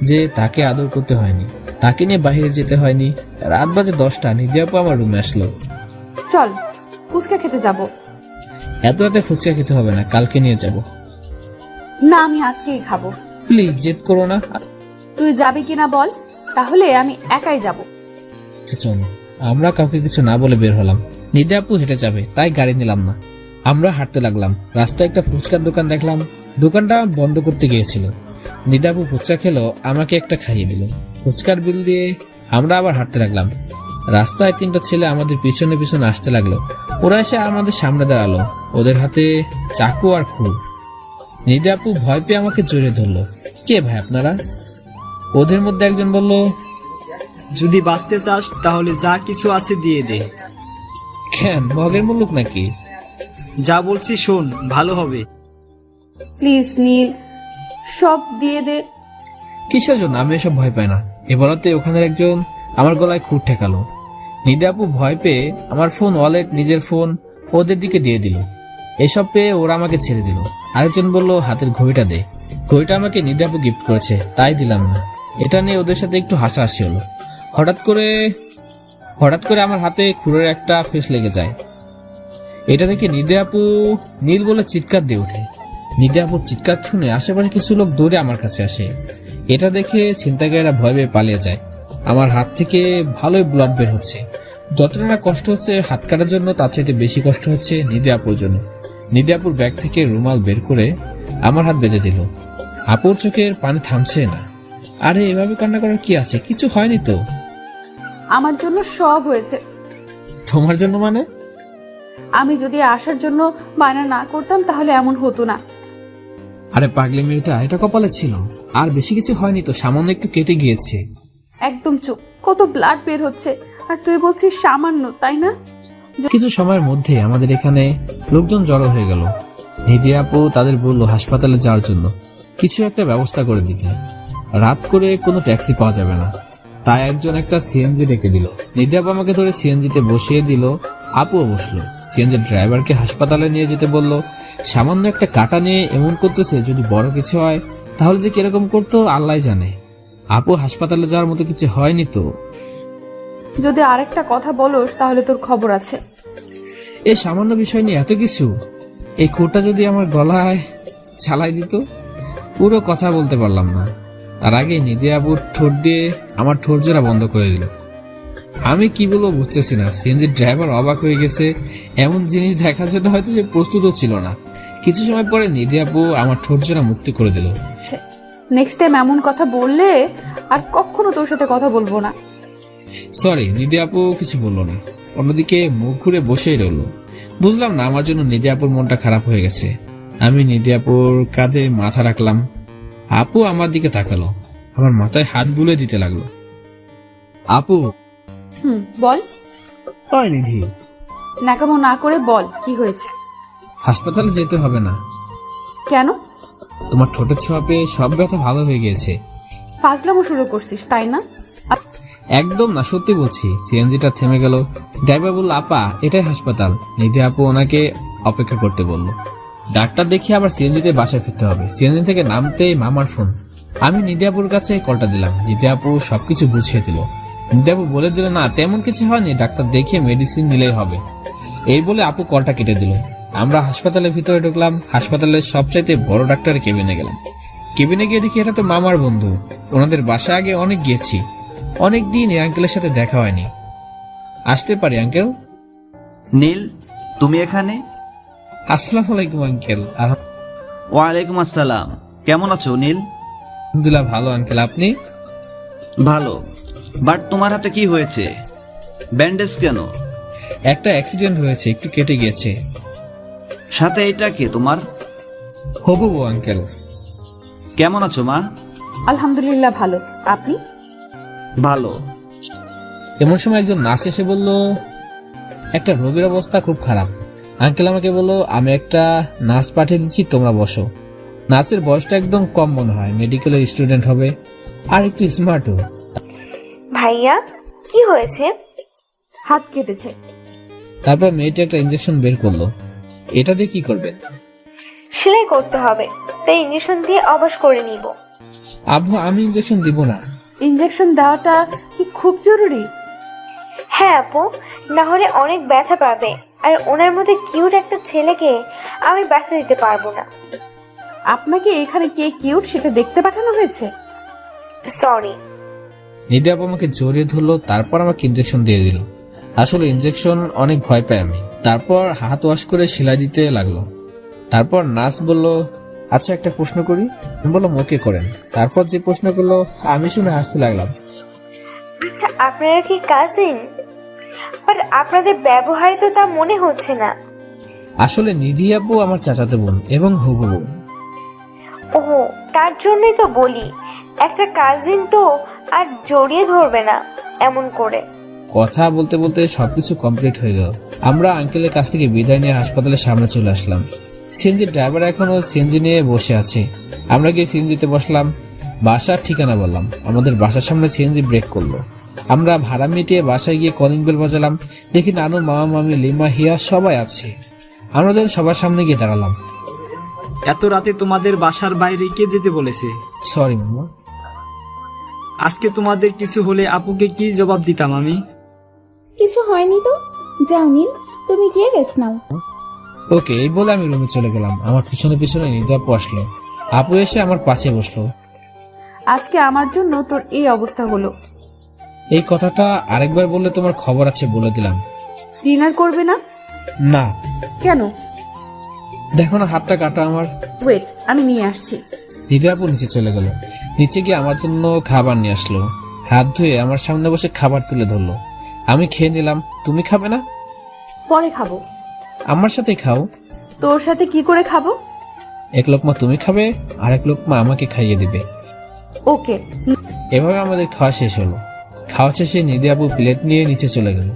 যে তাকে আদর করতে হয়নি, তাকে নিয়ে বাইরে যেতে হয়নি। রাত বাজে 10টা, নিধি আপু আমার রুমে আসলো। চল ফুচকা খেতে যাব। এত রাতে ফুচকা খেতে হবে না, কালকে নিয়ে যাব। না, আমি আজকেই খাবো। প্লিজ জেদ করো না। তুই যাবি কিনা বল, তাহলে আমি একাই যাব। আচ্ছা চলো। আমরা কাউকে কিছু না বলে বের হলাম। নিধি আপু হেঁটে যাবে, তাই গাড়ি নিলাম না। আমরা হাঁটতে লাগলাম। রাস্তায় একটা ফুচকার দোকান দেখলাম, দোকানটা বন্ধ করতে গিয়েছিল। নিধি আপু ফুচকা খেলো, আমাকে একটা খাইয়ে দিল। ফুচকার বিল দিয়ে আমরা আবার হাঁটতে লাগলাম। রাস্তায় 3টা ছেলে আমাদের পিছনে পিছনে আসতে লাগলো। ওরা এসে আমাদের সামনে দাঁড়ালো, ওদের হাতে চাকু আর খুর। নিধি আপু ভয় পেয়ে আমাকে জড়িয়ে ধরলো। কে ভাই আপনারা? ওদের মধ্যে একজন বলল, যদি বাঁচতে চাস তাহলে যা কিছু আছে দিয়ে দে। কেন, মগের মুলুক নাকি? যা বলছি শোন, ভালো হবে। প্লিজ নীল, সব দিয়ে দে। কিসের জন্য? আমি এসব ভয় পাই না। এ বলাতে ওখানের একজন আমার গলায় খুঁট ঠেকালো। নিধি আপু ভয় পেয়ে আমার ফোন, ওয়ালেট, নিজের ফোন ওদের দিকে দিয়ে দিল। এসব পেয়ে ওরা আমাকে ছেড়ে দিল। আরেকজন বলল, হাতের ঘড়িটা দে। ঘড়িটা আমাকে নিধি আপু গিফট করেছে, তাই দিলাম না। এটা নিয়ে ওদের সাথে একটু হাসাহাসি হলো। হঠাৎ করে আমার হাতে খুরের একটা ফেস লেগে যায়। এটা দেখে নিধি আপু নীল বলে চিৎকার দিয়ে ওঠে। নিধি আপুর চিৎকার শুনে আশেপাশে কিছু লোক দৌড়ে আমার কাছে আসে। এটা দেখে ছিনতাইকারীরা ভয় পেয়ে পালিয়ে যায়। আমার হাত থেকে ভালোই ব্লাড বের হচ্ছে। যতটা না কষ্ট হচ্ছে হাত কাটার জন্য, তার চাইতে বেশি কষ্ট হচ্ছে নিধি আপুর জন্য। নিধি আপুর ব্যাগ থেকে রুমাল বের করে আমার হাত বেঁধে দিল। আপুর চোখের পানি থামছে না। আরে এভাবে কান্না করার কি আছে? কিছু হয়নি তো। আমার জন্য সব হয়েছে। তোমার জন্য মানে? আমি যদি আসার জন্য বায়না না করতাম তাহলে এমন হতো না। আরে পাগলি মেয়েটা, এটা কপালে ছিল। আর বেশি কিছু হয়নি তো, সামান্য একটু কেটে গিয়েছে। একদম চুপ। কত ব্লাড বের হচ্ছে, আর তুই বলছিস সামান্য, তাই না? কিছু সময়ের মধ্যে আমাদের এখানে লোকজন জড়ো হয়ে গেল। নিধি আপু তাদের বলল হাসপাতালে যাওয়ার জন্য কিছু একটা ব্যবস্থা করে দিতে। রাত করে কোনো ট্যাক্সি পাওয়া যাবে না, তাই একজন একটা সিএনজি ডেকে দিল। নিধি আপু আমাকে ধরে সিএনজিতে বসিয়ে দিল। আপুও বসলো। সিএনজি ড্রাইভারকে হাসপাতালে নিয়ে যেতে বলল। সামান্য একটা কাটা নিয়ে এমন করতেছে, যদি বড় কিছু হয় তাহলে যে কিরকম করতো আল্লাহ জানে। আপু হাসপাতালে যাওয়ার মতো কিছু হয়নি তো? যদি আরেকটা কথা বলোস তাহলে তোর খবর আছে। এই সামান্য বিষয় নিয়ে এত কিছু? এই খোঁটা যদি আমার গলায় ছালাই দিত, পুরো কথা বলতে পারলাম না। তার আগে নিধি আপুর ঠোঁট দিয়ে আমার ঠোঁট জোড়া বন্ধ করে দিল। আমি কি বলবো বুঝতেছি না। সিএনজি ড্রাইভার অবাক হয়ে গেছে। এমন জিনিস দেখার জন্য হয়তো সে প্রস্তুতও ছিল না। কিছু সময় পরে নিধি আপু আমার ঠোঁট জোড়া মুক্তি করে দিল। নেক্সট টাইম এমন কথা বললে আর কখনো তোর সাথে কথা বলবো না। সরি, নিধি আপু কিছু বললো না। অন্যদিকে মুখ ঘুরে বসেই রইল। বুঝলাম না আমার জন্য নিধি আপুর মনটা খারাপ হয়ে গেছে। আমি নিধি আপুর কাঁধে মাথা রাখলাম। আপু আমার দিকে তাকালো, আমার মাথায় হাত বুলে দিতে লাগলো। আপু। বল। হয় নিধি, নাকামো না করে বল, কি হয়েছে? হাসপাতালে যেতে হবে না। কেন? তোমার ঠোঁটের ছোঁয়া পেয়ে সব ব্যথা ভালো হয়ে গেছে। ফাজলামো শুরু করছিস, তাই না? একদম না, সত্যি বলছি। সিএনজিটা থেমে গেল। ড্রাইভার বলল, আপা এটাই হাসপাতাল। নিধি আপু ওনাকে অপেক্ষা করতে বলল। ডাক্তার দেখিয়ে আবার সিএনজিতে বাসায় ফিরতে হবে। সিএনজি থেকে নামতেই মামার ফোন। আমি নিধি আপুর কাছে কলটা দিলাম। নিধি আপু সবকিছু বুঝিয়ে দিল। নিধি আপু বলে দিল, না তেমন কিছু হয়নি, ডাক্তার দেখিয়ে মেডিসিন নিলেই হবে। এই বলে আপু কলটা কেটে দিল। আমরা হাসপাতালের ভিতরে ঢুকলাম। হাসপাতালের সবচাইতে বড় ডাক্তারের কেবিনে গেলাম। কেবিনে গিয়ে দেখি এটা তো মামার বন্ধু। ওনাদের বাসায় আগে অনেক গিয়েছি। অনেক দিন এই আঙ্কেলের সাথে দেখা হয়নি। আসতে পারি আঙ্কেল? নীল, তুমি এখানে? আসসালামু আলাইকুম আঙ্কেল। ওয়ালাইকুম আসসালাম। কেমন আছো নীল? আলহামদুলিল্লাহ ভালো আঙ্কেল, আপনি? ভালো। বাট তোমার হাতে কি হয়েছে? ব্যান্ডেজ কেন? একটা অ্যাক্সিডেন্ট হয়েছে, একটু কেটে গেছে। সাথে এটা কে তোমার? হবু বউ আঙ্কেল। কেমন আছো মা? আলহামদুলিল্লাহ ভালো। আপনি? ভালো। এমন সময় একজন নার্স এসে বলল, একটা রোগীর অবস্থা খুব খারাপ, আঙ্কেল আমাকে বললো আমি একটা নাচ পাঠিয়ে দিচ্ছি, তোমরা বসো। নাচের বয়সটা একদম কম মনে হয়, মেডিকেলের স্টুডেন্ট হবে আর একটু স্মার্টও। ভাইয়া কি হয়েছে? হাত কেটেছে। তারপর মেয়েটা একটা ইঞ্জেকশন বের করলো। এটা দিয়ে কি করবে? সেলাই করতে হবে, তাই ইঞ্জেকশন দিয়ে অবশ করে নিব। আব্বু আমি ইঞ্জেকশন দিব না। ইঞ্জেকশন দেওয়াটা কি খুব জরুরি? হ্যাঁ আপু, না হলে অনেক ব্যথা পাবে, আর ওনার মধ্যে কিউট একটা ছেলেকে আমি ব্যথা দিতে পারবো না। আপনাকে এখানে কে কিউট সেটা দেখতে পাঠানো হয়েছে? সরি। নিধি আপু আমাকে জড়িয়ে ধরলো, তারপর আমাকে ইঞ্জেকশন দিয়ে দিল। আসলে ইঞ্জেকশন অনেক ভয় পাই আমি। তারপর হাত ওয়াশ করে সেলাই দিতে লাগলো। তারপর নার্স বলল, আচ্ছা একটা প্রশ্ন করি। আমি বললাম ওকে করেন। তারপর যে প্রশ্ন করলো আমি শুনে হাসতে লাগলাম। আচ্ছা আপনারা কি কাজিন? বাট আপনাদের ব্যবহারে তো তা মনে হচ্ছে না। আসলে নিধি আপু আমার চাচাতো বোন এবং হবু বোন। ওহো, তার জন্যই তো বলি একটা কাজিন তো আর জড়িয়ে ধরবে না এমন করে। কথা বলতে বলতে সবকিছু কমপ্লিট হয়ে গেল। আমরা আঙ্কেলের কাছ থেকে বিদায় নিয়ে হাসপাতালের সামনে চলে আসলাম। সিএনজি ড্রাইভার এখনো সিএনজি নিয়ে বসে আছে। আমরা গিয়ে সিএনজিতে বসলাম, বাসার ঠিকানা বললাম। আমাদের বাসার সামনে সিএনজি ব্রেক করলো। আমরা ভাড়া মিটিয়ে বাসায় গিয়ে কলিং বেল বাজালাম। দেখি নানু, মামা, মামি, লিমা, হিয়া সবাই আছে। আমরা যখন সবার সামনে গিয়ে দাঁড়ালাম। এত রাতে তোমাদের বাসার বাইরে কে যেতে বলেছে? সরি মামা। আজকে তোমাদের কিছু হলে আপুকে কি জবাব দিতাম আমি? কিছু হয়নি তো, যাও নীল, তুমি গিয়ে রেস্ট নাও। ওকে, এই বলে আমি রুমে চলে গেলাম। আমার পিছনে পিছনে নিধি আপু আসলো। আপু এসে আমার পাশে বসলো। আজকে আমার জন্য তোর এই অবস্থা হলো। এই কথাটা আরেকবার বললে তোমার খবর আছে বলে দিলাম। ডিনার করবে না? না। কেন? দেখো না হাতটা কাটা আমার। ওয়েট, আমি নিয়ে আসছি। নিধি আপু নিচে চলে গেল। নিচে গিয়ে আমার জন্য খাবার নিয়ে আসলো। হাত ধুয়ে আমার সামনে বসে খাবার তুলে ধরলো। আমি খেয়ে নিলাম। তুমি খাবে না? পরে খাবো। আমার সাথে খাও। তোর সাথে কি করে খাবো? এক লোকমা তুমি খাবে, আর এক লোকমা আমাকে খাইয়ে দিবে। ওকে। এভাবে আমাদের খাওয়া শেষ হলো। খাওয়া শেষে নিধি আপু প্লেট নিয়ে নিচে চলে গেল।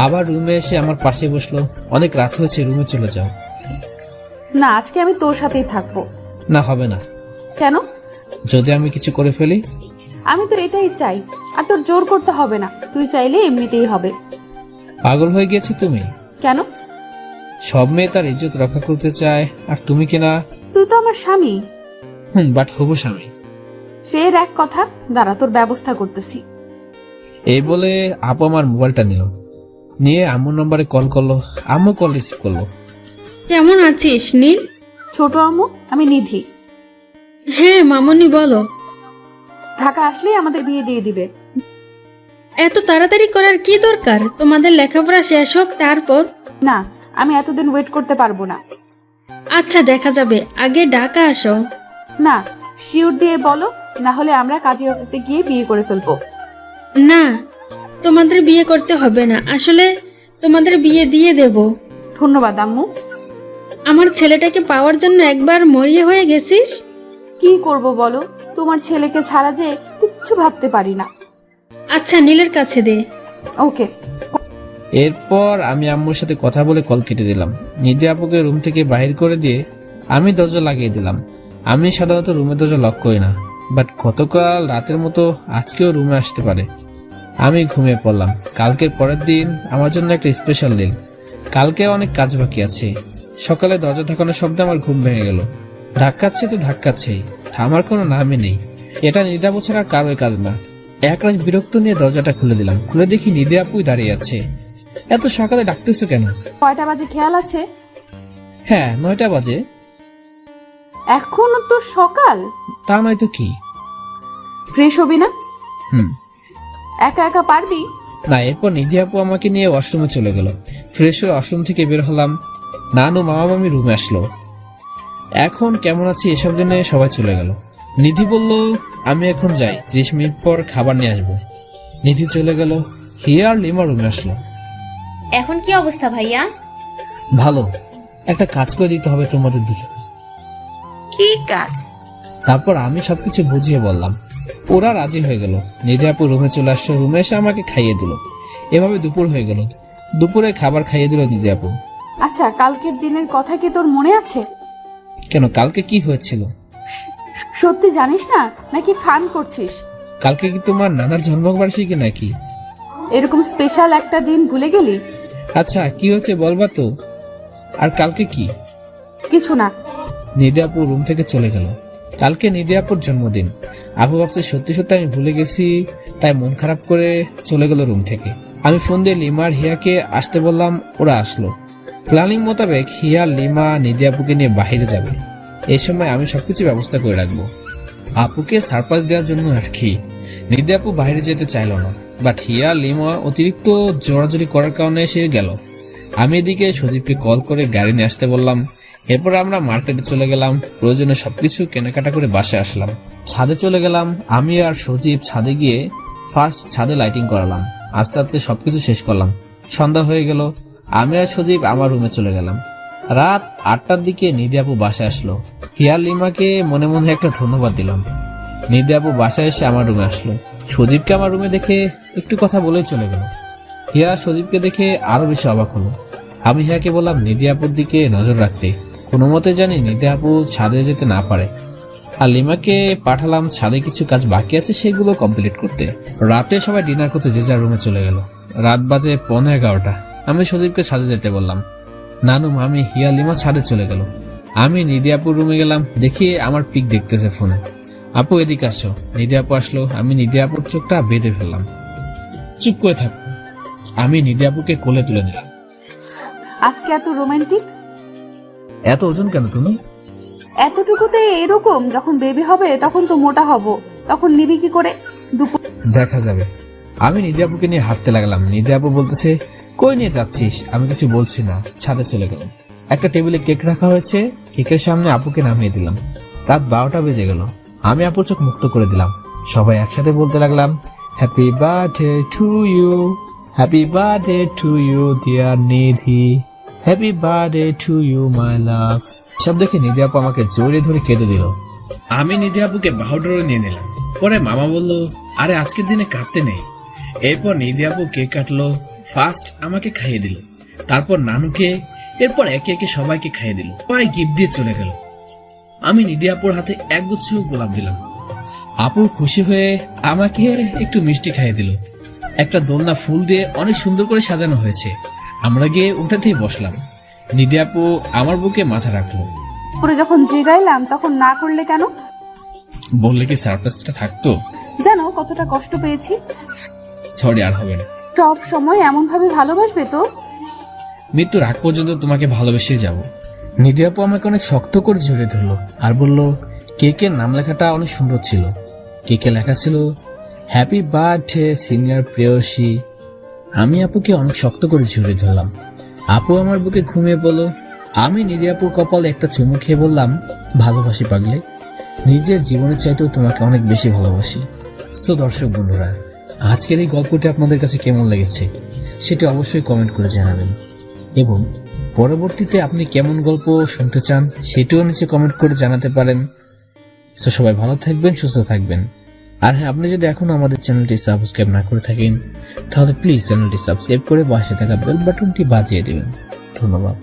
আবার রুমে এসে আমার পাশে বসলো। অনেক রাত হয়েছে, রুমে চলে যাও। না, আজকে আমি তোর সাথেই থাকবো। না, হবে না। কেন? যদি আমি কিছু করে ফেলি? আমি তো এটাই চাই, আর তোর জোর করতে হবে না। তুই চাইলে এমনিতেই হবে। পাগল হয়ে গেছো তুমি? কেন? সব মেয়ে তার ইজ্জত রক্ষা করতে চায়, আর তুমি কিনা। তুই তো আমার স্বামী। বাট হবু স্বামী। ফের এক কথা, দাঁড়া তোর ব্যবস্থা করতেছি। এই বলে আপু আমার মোবাইলটা নিল, নিয়ে আম্মুর নম্বরে কল করলো। আম্মু কল রিসিভ করলো। কেমন আছিস নীল? ছোট আম্মু, আমি নিধি। হ্যাঁ মামনি বলো। ঢাকা আসলেই আমাদের বিয়ে দিয়ে দিবে। এত তাড়াতাড়ি করার কি দরকার? তোমাদের লেখাপড়া শেষ হোক তারপর। না, আমি এতদিন ওয়েট করতে পারবো না। আচ্ছা দেখা যাবে, আগে ঢাকা আসো। না, শিওর দিয়ে বলো, না হলে আমরা কাজী অফিসে গিয়ে বিয়ে করে ফেলবো। না, তোমাদের বিয়ে করতে হবে না, আসলে তোমাদের বিয়ে দিয়ে দেব। ধন্যবাদ আম্মু। আমার ছেলেটাকে পাওয়ার জন্য একবার মরিয়া হয়ে গেছিস। কি করব বলো, তোমার ছেলেকে ছাড়া যে কিচ্ছু ভাবতে পারি না। আচ্ছা নীলের কাছে দে। ওকে। এরপর আমি আম্মুর সাথে কথা বলে কল কেটে দিলাম। নিধি আপুকে রুম থেকে বাহির করে দিয়ে আমি দরজা লাগিয়ে দিলাম। আমি সাধারণত রুমের দরজা লক করি না, বাট গতকাল রাতের মতো আজকেও রুমে আসতে পারে। আমি ঘুমিয়ে পড়লাম। কালকের পরের দিন আমার জন্য একটা স্পেশাল দিন। কালকে অনেক কাজ বাকি আছে। সকালে দরজা ধাক্কানোর শব্দে আমার ঘুম ভেঙে গেল। ধাক্কাচ্ছে তো ধাক্কাচ্ছেই, থামার কোনো নামই নেই। এটা নিধি আপু ছাড়া কারোর কাজ না। একরাশ বিরক্ত নিয়ে দরজাটা খুলে দিলাম। খুলে দেখি নিধি আপুই দাঁড়িয়ে আছে। এত সকালে ডাকতেছো কেন? কয়টা বাজে খেয়াল আছে? হ্যাঁ, 9টা বাজে। এখনো তো সকাল। তা নয় তো কি। ফ্রেশ হবি না? হুম। একা একা পারবি না। এরপর নিধি আপু আমাকে নিয়ে ওয়াশরুমে চলে গেল। ফ্রেশ হয়ে ওয়াশরুম থেকে বের হলাম। নানু, মামা, মামি রুমে আসলো। এখন কেমন আছি এসব জেনে সবাই চলে গেল। নিধি বলল আমি এখন যাই, 30 মিনিট পর খাবার নিয়ে আসবো। নিধি চলে গেল। হিয়া আর লিমা রুমে আসলো। এখন কি অবস্থা ভাইয়া? ভালো। একটা কাজ করে দিতে হবে তোমাদের দুজন। কি কাজ? তারপর আমি সবকিছু বুঝিয়ে বললাম। ওরা রাজি হয়ে গেল। নিধি আপু রুমে চলে আসলো। রুমে এসে আমাকে খাইয়ে দিল। এভাবে দুপুর হয়ে গেল। দুপুরে খাবার খাইয়ে দিল নিধি আপু। আচ্ছা, কালকের দিনের কথা কি তোর মনে আছে? কেন, কালকে কি হয়েছিল? সত্যি জানিস না নাকি ফান করছিস? কালকে কি তোমার নানার জন্মবার্ষিকী নাকি? এরকম স্পেশাল একটা দিন ভুলে গেলি? আচ্ছা, কি হয়েছে বলবা তো। আর কালকে কি? কিছু না। নিধি আপু রুম থেকে চলে গেল। কালকে নিধি আপুর জন্মদিন। আপু ভাবছে সত্যি সত্যি আমি ভুলে গেছি, তাই মন খারাপ করে চলে গেল রুম থেকে। আমি ফোন দিয়ে লিমা আর হিয়াকে আসতে বললাম, ওরা আসলো। প্ল্যানিং মোতাবেক হিয়া, লিমা নিধি আপুকে নিয়ে বাইরে যাবে। এই সময় আমি সবকিছু ব্যবস্থা করে রাখবো, আপুকে সারপ্রাইজ দেওয়ার জন্য আর কি। নিধি আপু বাইরে যেতে চাইল না, বাট হিয়া, লিমা অতিরিক্ত জোরাজোরি করার কারণে সে গেল। আমি এদিকে সজীবকে কল করে গাড়ি নিয়ে আসতে বললাম। এরপর আমরা মার্কেটে চলে গেলাম, প্রয়োজনে সবকিছু কেনাকাটা করে বাসায় আসলাম। ছাদে চলে গেলাম। আমি আর সজীব ছাদে গিয়ে ফার্স্ট ছাদে লাইটিং করালাম। আস্তে আস্তে সবকিছু শেষ করলাম। সন্ধ্যা হয়ে গেল। আমি আর সজীব আমার রুমে চলে গেলাম। রাত 8টার দিকে নিধি আপু বাসায় আসলো। হিয়া, লিমাকে মনে মনে একটা ধন্যবাদ দিলাম। নিধি আপু বাসায় এসে আমার রুমে আসলো। সজীবকে আমার রুমে দেখে একটু কথা বলেই চলে গেল। হিয়া সজীবকে দেখে আরো বেশি অবাক হলো। আমি হিয়াকে বললাম নিধি আপুর দিকে নজর রাখতে, কোনো মতে জানি নিধি আপু ছাদে যেতে না পারে। আর লিমাকে পাঠালাম ছাদে কিছু কাজ বাকি আছে সেগুলো কমপ্লিট করতে। রাতে সবাই ডিনার করতে যে যার রুমে চলে গেল। রাত বাজে 11:15। আমি সজীবকে ছাদে যেতে বললাম। নানু, মামি, হিয়া, লিমা ছাদে চলে গেল। আমি নিধি আপুর রুমে গেলাম। দেখি আমার পিক দেখতেছে ফোনে। আপু এদিকে আসো। নিধি আপু আসলো। আমি নিধি আপুর চোখটা বেঁধে ফেললাম। চুপ করে থাক। আমি নিধি আপুকে কোলে তুলে নিলাম। আজকে এত রোমান্টিক? এত ওজন কেন তুমি? এতটুকুতে এরকম, যখন বেবি হবে তখন তো মোটা হব, তখন নিবি কি করে? দেখা যাবে। আমি নিধি আপুকে নিয়ে হাঁটতে লাগলাম। নিধি আপু বলতেছে, কই নিয়ে যাচ্ছিস? আমি কিছু বলছি না। ছাদে চলে গেলাম। একটা টেবিলে কেক রাখা হয়েছে, কেকের সামনে আপুকে নামিয়ে দিলাম। রাত 12টা বেজে গেল। আমি আপুর চোখ মুক্ত করে দিলাম। সবাই একসাথে বলতে লাগলাম, happy birthday to you, happy birthday to you dear Nidhi, happy birthday to you my love. সব দেখে নিধি আপু আমাকে জড়িয়ে ধরে কেঁদে দিল। আমি নিধি আপুকে বাহুডোরে নিয়ে নিলাম। পরে মামা বলল, আরে আজকের দিনে কাঁদতে নেই। এরপর নিধি আপু কেক কাটলো। ফার্স্ট আমাকে খাইয়ে দিল, তারপর নানুকে, এরপর একে একে সবাইকে খাইয়ে দিল। সবাই গিফট দিয়ে চলে গেল। আমি নিধি আপুর হাতে একগুচ্ছ গোলাপ দিলাম। আপু খুশি হয়ে আমাকে একটু মিষ্টি খাইয়ে দিল। একটা দোলনা ফুল দিয়ে অনেক সুন্দর করে সাজানো হয়েছে। আমরা গিয়ে ওটাতেই বসলাম। নিধি আপু আমার বুকে মাথা রাখলো। পরে যখন জিগাইলাম তখন না করলে কেন? বললে কি সারপ্রাইজটা থাকতো? জানো কতটা কষ্ট পেয়েছি? সরি, আর হবে না। সব সময় এমন ভাবে ভালোবাসবে তো? মৃত্যুর আগ পর্যন্ত তোমাকে ভালোবেসে যাব। নিধি আপু আমাকে অনেক শক্ত করে জড়িয়ে ধরলো আর বলল, কেকের নাম লেখাটা অনেক সুন্দর ছিল। কেকে লেখা ছিল হ্যাপি বার্থডে সিনিয়র প্রেয়সী। আমি আপুকে অনেক শক্ত করে জড়িয়ে ধরলাম। আপু আমার বুকে ঘুমিয়ে পড়ল। আমি নিধি আপুর কপালে একটা চুমু খেয়ে বললাম, ভালোবাসি পাগলে, নিজের জীবনের চাইতেও তোমাকে অনেক বেশি ভালোবাসি। সো দর্শক বন্ধুরা, আজকের এই গল্পটি আপনাদের কাছে কেমন লেগেছে সেটা অবশ্যই কমেন্ট করে জানাবেন, এবং পরবর্তীতে আপনি কেমন গল্প শুনতে চান সেটাও নিচে কমেন্ট করে জানাতে পারেন। সো সবাই ভালো থাকবেন, সুস্থ থাকবেন। আর হ্যাঁ, আপনি যদি এখনো আমাদের চ্যানেলটি সাবস্ক্রাইব না করে থাকেন তাহলে প্লিজ চ্যানেলটি সাবস্ক্রাইব করে পাশে থাকা বেল বাটনটি বাজিয়ে দেবেন। ধন্যবাদ।